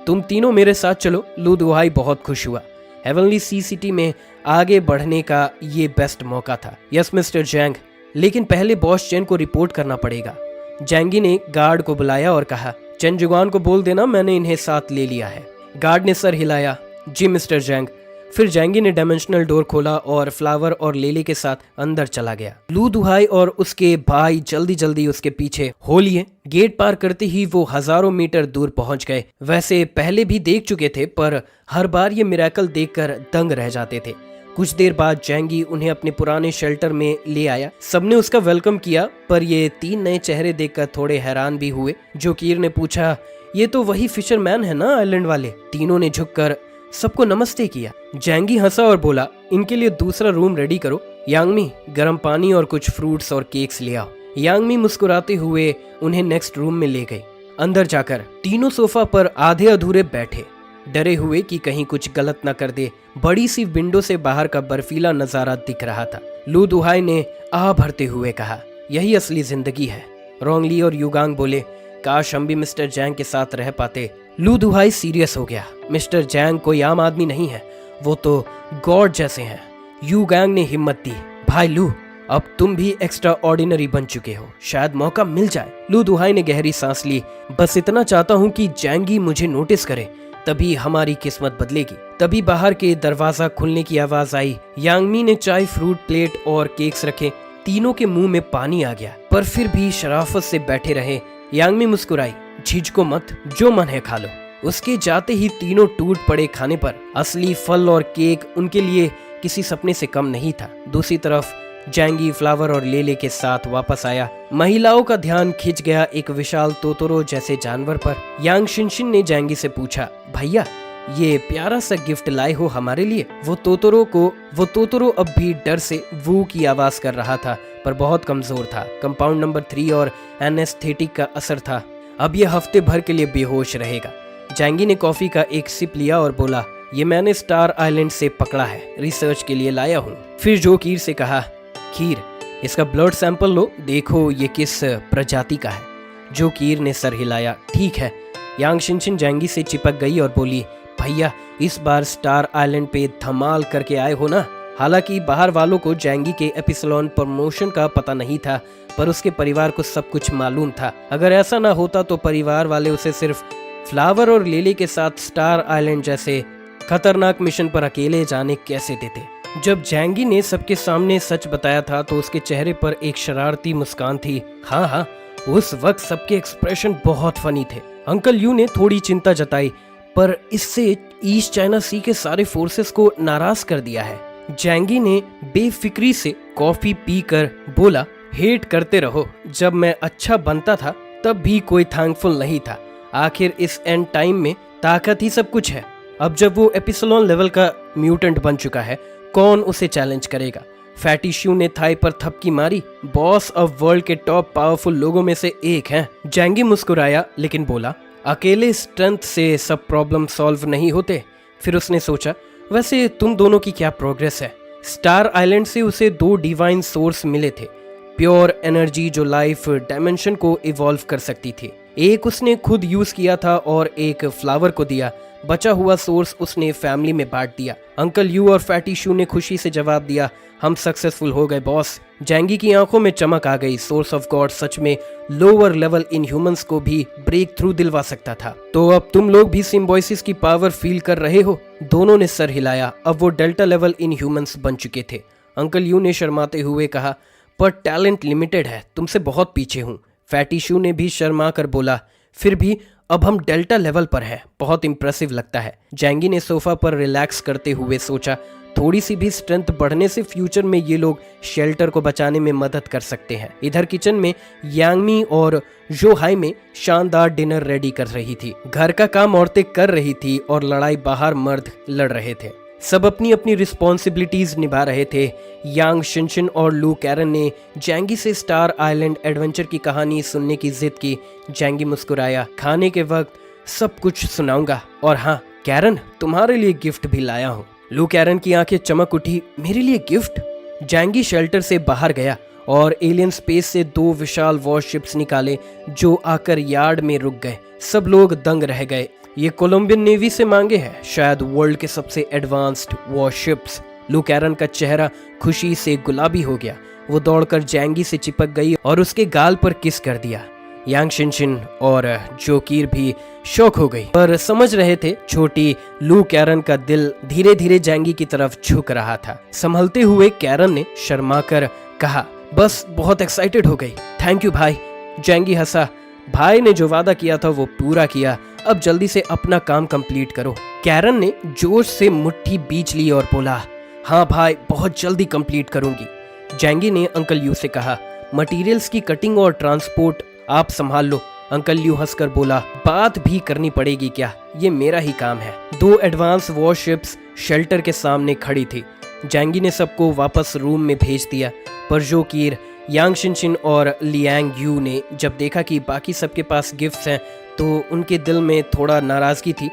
तुम तीनों मेरे साथ चलो। लू दुहाई बहुत खुश हुआ। हेवनली सी सिटी में आगे बढ़ने का ये बेस्ट मौका था। यस मिस्टर जैंग, लेकिन पहले बॉस चेन को रिपोर्ट करना पड़ेगा। जैंगी ने गार्ड को बुलाया और कहा, चेन जुगान को बोल देना मैंने इन्हें साथ ले लिया है। गार्ड ने सर हिलाया, जी मिस्टर जैंग। फिर जैंगी ने डायमेंशनल डोर खोला और फ्लावर और लेले के साथ अंदर चला गया। लू दुहाई और उसके भाई जल्दी जल्दी उसके पीछे हो लिए। गेट पार करते ही वो हजारों मीटर दूर पहुंच गए। वैसे पहले भी देख चुके थे, पर हर बार ये मिरेकल देखकर दंग रह जाते थे। कुछ देर बाद जैंगी उन्हें अपने पुराने शेल्टर में ले आया। सबने उसका वेलकम किया, पर ये 3 नए चेहरे देखकर थोड़े हैरान भी हुए। जोकीर ने पूछा, ये तो वही फिशरमैन है ना आइलैंड वाले? तीनों ने झुककर सबको नमस्ते किया। जैंगी हंसा और बोला, इनके लिए दूसरा रूम रेडी करो। यांगमी, गर्म पानी और कुछ फ्रूट्स और केक्स ले आओ। यांगमी मुस्कुराते हुए उन्हें नेक्स्ट रूम में ले गई। अंदर जाकर तीनों सोफा पर आधे अधूरे बैठे, डरे हुए कि कहीं कुछ गलत न कर दे। बड़ी सी विंडो से बाहर का बर्फीला नजारा दिख रहा था। लू दुहाई ने आह भरते हुए कहा, यही असली जिंदगी है। रोंगली और युगांग बोले, काश हम भी मिस्टर जैंग के साथ रह पाते। लू दुहाई सीरियस हो गया, मिस्टर जैंग कोई आम आदमी नहीं है, वो तो गॉड जैसे हैं। युगांग ने हिम्मत दी, भाई लू, अब तुम भी एक्स्ट्रा ऑर्डिनरी बन चुके हो, शायद मौका मिल जाए। लू दुहाई ने गहरी सांस ली, बस इतना चाहता हूँ कि जैंगी मुझे नोटिस करे, तभी हमारी किस्मत बदलेगी। तभी बाहर के दरवाजा खुलने की आवाज आई। यांगमी ने चाय, फ्रूट प्लेट और केक्स रखे। तीनों के मुंह में पानी आ गया, पर फिर भी शराफत से बैठे रहे। यांगमी मुस्कुराई, झिझको मत, जो मन है खा लो। उसके जाते ही तीनों टूट पड़े खाने पर। असली फल और केक उनके लिए किसी सपने से कम नहीं था। दूसरी तरफ जैंगी फ्लावर और लेले के साथ वापस आया। महिलाओं का ध्यान खिंच गया एक विशाल तोतरो जैसे जानवर पर। यांग शिनशिन ने जैंगी से पूछा, भैया ये प्यारा सा गिफ्ट लाए हो हमारे लिए? वो तोतरो अब भी डर से वू की आवाज कर रहा था, पर बहुत कमजोर था। कंपाउंड नंबर 3 और एनेस्थेटिक का असर था। अब ये हफ्ते भर के लिए बेहोश रहेगा। जैंगी ने कॉफी का एक सिप लिया और बोला, ये मैंने स्टार आइलैंड से पकड़ा है, रिसर्च के लिए लाया हूँ। फिर जोकीर से कहा, खीर, इसका ब्लड सैंपल लो, देखो ये किस प्रजाति का है। जोकीर ने सर हिलाया, ठीक है। यांग शिनशिन जैंगी से चिपक गई और बोली, भैया इस बार स्टार आइलैंड पे धमाल करके आए हो ना? हालांकि बाहर वालों को जैंगी के एपिसलोन प्रमोशन का पता नहीं था, पर उसके परिवार को सब कुछ मालूम था। अगर ऐसा ना होता तो परिवार वाले उसे सिर्फ फ्लावर और लिली के साथ स्टार आइलैंड जैसे खतरनाक मिशन पर अकेले जाने कैसे देते। जब जैंगी ने सबके सामने सच बताया था तो उसके चेहरे पर एक शरारती मुस्कान थी। हाँ, उस वक्त सबके एक्सप्रेशन बहुत फनी थे। अंकल यू ने थोड़ी चिंता जताई, पर इससे ईस्ट चाइना सी के सारे फोर्सेस को नाराज कर दिया है। जैंगी ने बेफिक्री से कॉफी पीकर बोला, हेट करते रहो, जब मैं अच्छा बनता था तब भी कोई थैंकफुल नहीं था। आखिर इस एंड टाइम में ताकत ही सब कुछ है। अब जब वो एपिसलोन लेवल का म्यूटेंट बन चुका है, कौन उसे चैलेंज करेगा। फैटी शू ने थाई पर थपकी मारी। बॉस अब वर्ल्ड के टॉप पावरफुल लोगों में से एक हैं। जैंगी मुस्कुराया लेकिन बोला, अकेले स्ट्रेंथ से सब प्रॉब्लम सॉल्व नहीं होते। फिर उसने सोचा, वैसे तुम दोनों की क्या प्रोग्रेस है। स्टार आइलैंड से उसे 2 डिवाइन सोर्स मिले थे, प्योर एनर्जी जो लाइफ डायमेंशन को इवॉल्व कर सकती थी। एक उसने खुद यूज किया था और एक फ्लावर को दिया। बचा हुआ सोर्स उसने फैमिली में बांट दिया। अंकल यू और फैटी शू ने खुशी से जवाब दिया, हम सक्सेसफुल हो गए बॉस। जैंगी की आंखों में चमक आ गई। सोर्स ऑफ गॉड सच में लोअर लेवल इन ह्यूमंस को भी ब्रेक थ्रू दिलवा सकता था। तो अब तुम लोग भी सिम्बोसिस की पावर फील कर रहे हो? दोनों ने सर हिलाया। अब वो डेल्टा लेवल इन ह्यूमंस बन चुके थे। अंकल यू ने शर्माते हुए कहा, पर टैलेंट लिमिटेड है, तुमसे बहुत पीछे हूँ। फैटी शू ने भी शर्मा कर बोला, फिर भी अब हम डेल्टा लेवल पर हैं, बहुत इंप्रेसिव लगता है। जैंगी ने सोफा पर रिलैक्स करते हुए सोचा, थोड़ी सी भी स्ट्रेंथ बढ़ने से फ्यूचर में ये लोग शेल्टर को बचाने में मदद कर सकते हैं। इधर किचन में यांगमी और जोहाई में शानदार डिनर रेडी कर रही थी। घर का काम औरतें कर रही थी और लड़ाई बाहर मर्द लड़ रहे थे। सब अपनी अपनी रिस्पॉन्सिबिलिटीज निभा रहे थे। यांग शिनशिन और लू कैरन ने जैंगी से स्टार आइलैंड एडवेंचर की कहानी सुनने की जिद की। जैंगी मुस्कुराया, खाने के वक्त सब कुछ सुनाऊंगा, और हाँ कैरन, तुम्हारे लिए गिफ्ट भी लाया हूँ। लू कैरन की आंखें चमक उठी, मेरे लिए गिफ्ट? जैंगी शेल्टर से बाहर गया और एलियन स्पेस से 2 विशाल वॉरशिप्स निकाले जो आकर यार्ड में रुक गए। सब लोग दंग रह गए। ये कोलंबियन नेवी से मांगे हैं, शायद वर्ल्ड के सबसे एडवांस्ड वॉरशिप्स। लू कैरन का चेहरा खुशी से गुलाबी हो गया। वो दौड़कर जैंगी से चिपक गई और उसके गाल पर किस कर दिया। यांग शिनशिन और जोकीर भी शॉक हो गई, पर समझ रहे थे छोटी लू कैरन का दिल धीरे धीरे जैंगी की तरफ झुक रहा था। संभलते हुए कैरन ने शर्माकर कहा, बस बहुत एक्साइटेड हो गई। थैंक यू भाई। जैंगी हंसा, भाई ने जो वादा किया था वो पूरा किया, अब जल्दी से अपना काम कंप्लीट करो। कैरन ने जोश से मुट्ठी बींच ली और बोला, हाँ भाई, बहुत जल्दी कंप्लीट करूंगी। जैंगी ने अंकल यू से कहा, मटेरियल्स की कटिंग और ट्रांसपोर्ट आप संभाल लो। अंकल यू हंसकर बोला, बात भी करनी पड़ेगी क्या, ये मेरा ही काम है। 2 एडवांस वॉरशिप्स शेल्टर के सामने खड़ी थी। जैंगी ने सबको वापस रूम में भेज दिया, पर जोकीर, यांग शिनशिन और लियांग यू ने जब देखा कि बाकी सबके पास गिफ्ट्स हैं तो उनके दिल में थोड़ा नाराजगी थी।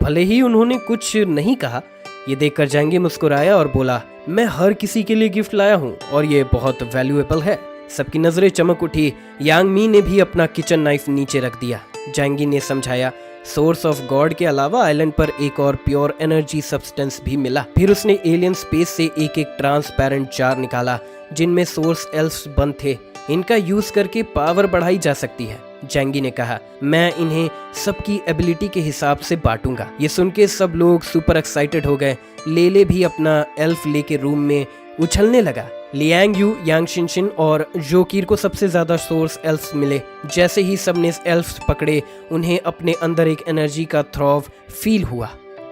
भले ही उन्होंने कुछ नहीं कहा। ये देखकर जैंगी मुस्कुराया और बोला, मैं हर किसी के लिए गिफ्ट लाया हूँ और ये बहुत वैल्यूएबल है। सबकी नजरें चमक उठी। यांग मी ने भी अपना किचन नाइफ नीचे रख दिया। जैंगी ने समझाया, सोर्स ऑफ गॉड के अलावा आइलैंड पर एक और प्योर एनर्जी सब्सटेंस भी मिला। फिर उसने एलियन स्पेस से एक ट्रांसपेरेंट जार निकाला जिनमें सोर्स एल्फ्स बंद थे। इनका यूज करके पावर बढ़ाई जा सकती है। जैंगी ने कहा, मैं इन्हें सबकी एबिलिटी के हिसाब से बांटूंगा। ये सुन के सब लोग सुपर एक्साइटेड हो गए। लेले भी अपना एल्फ लेके रूम में उछलने लगा। लियांग यू, यांग शिनशिन और जोकीर को सबसे ज्यादा सोर्स एल्फ्स मिले। जैसे ही सबने एल्फ्स पकड़े, उन्हें अपने अंदर एक एनर्जी का थ्रॉव फील हुआ।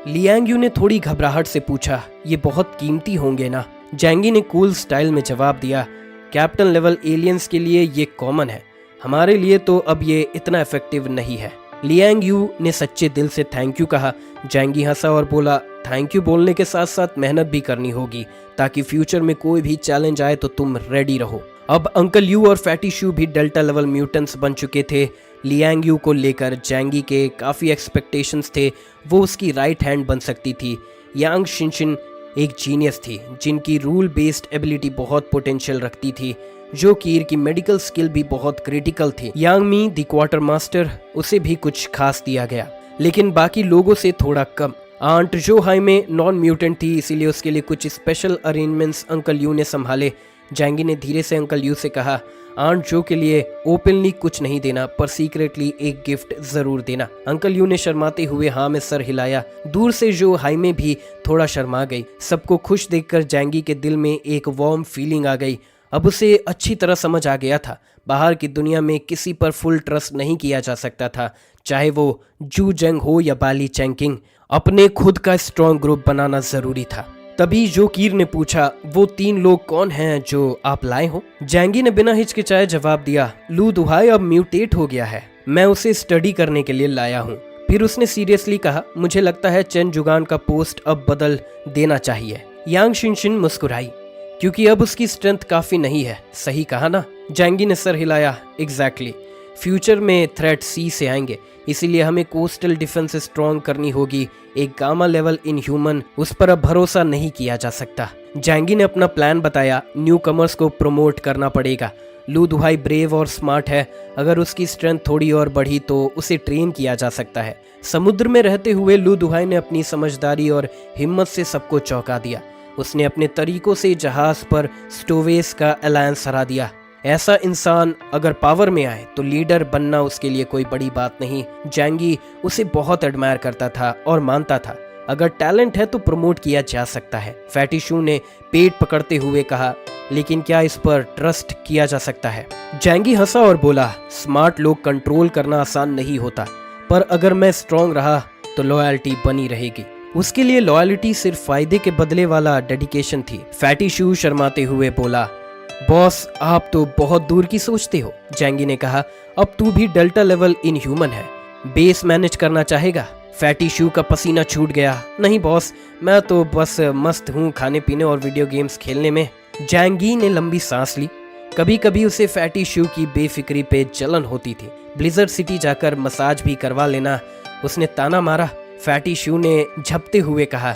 लियांग यू ने थोड़ी घबराहट से पूछा, ये बहुत कीमती होंगे ना? जैंगी ने कूल स्टाइल में जवाब दिया, कैप्टन लेवल एलियंस के लिए ये कॉमन है, हमारे लिए तो अब ये इतना इफेक्टिव नहीं है। लियांग यू ने सच्चे दिल से थैंक यू कहा। जैंगी हंसा और बोला, थैंक यू बोलने के साथ साथ मेहनत भी करनी होगी ताकि फ्यूचर में कोई भी चैलेंज आए तो तुम रेडी रहो। अब अंकल यू और फैटी शू भी डेल्टा लेवल म्यूटेंट्स बन चुके थे। लियांग यू को लेकर जैंगी के काफ़ी एक्सपेक्टेशंस थे, वो उसकी राइट हैंड बन सकती थी। यांग शिनशिन एक जीनियस थी जिनकी रूल बेस्ड एबिलिटी बहुत पोटेंशियल रखती थी। जोकीर की मेडिकल स्किल भी बहुत क्रिटिकल थी। यांग मी द क्वार्टर मास्टर, उसे भी कुछ खास दिया गया लेकिन बाकी लोगों से थोड़ा कम। आंट जोहाई में नॉन म्यूटेंट थी, इसीलिए उसके लिए कुछ स्पेशल अरेंजमेंट्स अंकल यू ने संभाले। जैंगी ने धीरे से अंकल यू से कहा, आंट जो के लिए ओपनली कुछ नहीं देना पर सीक्रेटली एक गिफ्ट जरूर देना। अंकल यू ने शर्माते हुए हाँ में सर हिलाया। दूर से जो हाइमे भी थोड़ा शर्मा गई। सबको खुश देखकर जैंगी के दिल में एक वार्म फीलिंग आ गई। अब उसे अच्छी तरह समझ आ गया था, बाहर की दुनिया में किसी पर फुल ट्रस्ट नहीं किया जा सकता था, चाहे वो जू जेंग हो या बाली चैंकिंग। अपने खुद का स्ट्रॉन्ग ग्रुप बनाना जरूरी था। तभी जो कीर ने पूछा, वो 3 लोग कौन हैं जो आप लाए हो? जैंगी ने बिना हिचकिचाए जवाब दिया, लू दुहाई अब म्यूटेट हो गया है, मैं उसे स्टडी करने के लिए लाया हूँ। फिर उसने सीरियसली कहा, मुझे लगता है चेन जुगान का पोस्ट अब बदल देना चाहिए। यांग शिनशिन मुस्कुराई, क्योंकि अब उसकी स्ट्रेंथ काफी नहीं है। सही कहा ना? जैंगी ने सर हिलाया, एग्जैक्टली। फ्यूचर में थ्रेट सी से आएंगे, इसीलिए हमें कोस्टल डिफेंस स्ट्रॉन्ग करनी होगी। एक गामा लेवल इनह्यूमन, उस पर अब भरोसा नहीं किया जा सकता। जैंगी ने अपना प्लान बताया, न्यू कमर्स को प्रमोट करना पड़ेगा। लू दुहाई ब्रेव और स्मार्ट है, अगर उसकी स्ट्रेंथ थोड़ी और बढ़ी तो उसे ट्रेन किया जा सकता है। समुद्र में रहते हुए लू दुहाई ने अपनी समझदारी और हिम्मत से सबको चौंका दिया। उसने अपने तरीकों से जहाज पर स्टोवेस का अलायंस हरा दिया। ऐसा इंसान अगर पावर में आए तो लीडर बनना उसके लिए कोई बड़ी बात नहीं। जैंगी उसे बहुत एडमायर करता था और मानता था, अगर टैलेंट है तो प्रमोट किया जा सकता है। फैटी शू ने पेट पकड़ते हुए कहा, लेकिन क्या इस पर ट्रस्ट किया जा सकता है? जैंगी हंसा और बोला, स्मार्ट लोग कंट्रोल करना आसान नहीं होता, पर अगर मैं स्ट्रांग रहा तो लॉयल्टी बनी रहेगी। उसके लिए लॉयल्टी सिर्फ फायदे के बदले वाला डेडिकेशन थी। फैटी शू शर्माते हुए बोला, बॉस आप तो बहुत दूर की सोचते हो। जैंगी ने कहा, अब तू भी डेल्टा लेवल इनह्यूमन है, बेस मैनेज करना चाहेगा? फैटी शू का पसीना छूट गया। नहीं बॉस, मैं तो बस मस्त हूँ खाने पीने और वीडियो गेम्स खेलने में। जैंगी ने लंबी सांस ली। कभी कभी उसे फैटी शू की बेफिक्री पे जलन होती थी। ब्लिजर्ड सिटी जाकर मसाज भी करवा लेना, उसने ताना मारा। फैटी शू ने झपते हुए कहा,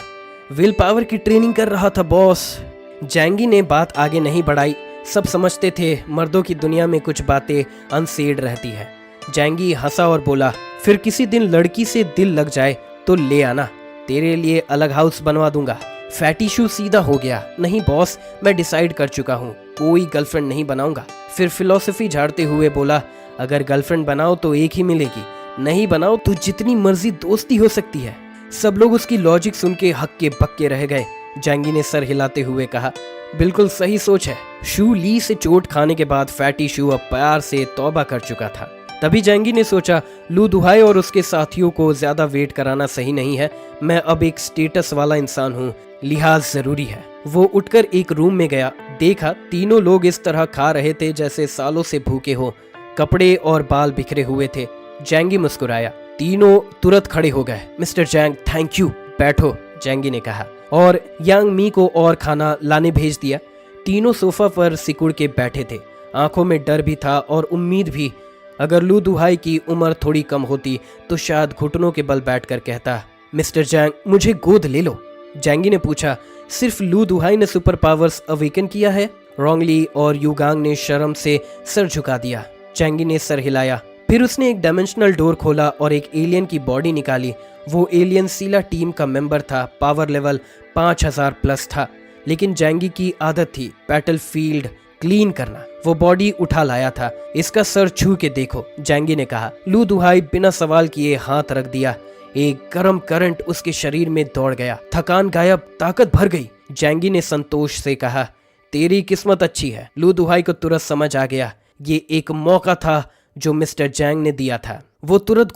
विल पावर की ट्रेनिंग कर रहा था बॉस। जैंगी ने बात आगे नहीं बढ़ाई। सब समझते थे मर्दों की दुनिया में कुछ बातें अनसेड रहती है। जैंगी हंसा और बोला, फिर किसी दिन लड़की से दिल लग जाए तो ले आना, तेरे लिए अलग हाउस बनवा दूंगा। फैटी शू सीधा हो गया, नहीं बॉस, मैं डिसाइड कर चुका हूँ, कोई गर्लफ्रेंड नहीं बनाऊंगा। फिर फिलॉसफी झाड़ते हुए बोला, अगर गर्लफ्रेंड बनाओ तो एक ही मिलेगी, नहीं बनाओ तो जितनी मर्जी दोस्ती हो सकती है। सब लोग उसकी लॉजिक सुन के हक्के बक्के रह गए। जैंगी ने सर हिलाते हुए कहा, बिल्कुल सही सोच है। शू ली से चोट खाने के बाद फैटी शू अब प्यार से तौबा कर चुका था। तभी जैंगी ने सोचा, लू दुहाई और उसके साथियों को ज्यादा वेट कराना सही नहीं है। मैं अब एक स्टेटस वाला इंसान हूँ, लिहाज जरूरी है। वो उठकर एक रूम में गया। देखा तीनों लोग इस तरह खा रहे थे जैसे सालों से भूखे हो। कपड़े और बाल बिखरे हुए थे। जैंगी मुस्कुराया। तीनों तुरंत खड़े हो गए। Mister Zhang, thank you. बैठो, जैंगी ने कहा और यांग मी को और खाना लाने भेज दिया। तीनों सोफा पर सिकुड़ के बैठे थे। आंखों में डर भी था और उम्मीद भी। अगर लू दुहाई की उम्र थोड़ी कम होती तो शायद घुटनों के बल बैठकर कहता, मिस्टर जैंग मुझे गोद ले लो। जैंगी ने पूछा, सिर्फ लू दुहाई ने सुपर पावर्स अवेकन किया है? रोंगली और युगांग ने शर्म से सर झुका दिया। जैंगी ने सर हिलाया। फिर उसने एक डायमेंशनल डोर खोला और एक एलियन की बॉडी निकाली। वो एलियन सीला टीम का मेंबर था। पावर लेवल 5000 प्लस था। लेकिन जैंगी की आदत थी बैटल फील्ड क्लीन करना। वो बॉडी उठा लाया था। इसका सर छू के देखो, जैंगी ने कहा। लू दुहाई बिना सवाल किए हाथ रख दिया। एक गर्म करंट उसके शरीर में दौड़ गया। थकान गायब, ताकत भर गई। जैंगी ने संतोष से कहा, तेरी किस्मत अच्छी है। लू दुहाई को तुरंत समझ आ गया, ये एक मौका था जो मिस्टर जैंग ने दिया था। वो तुरंत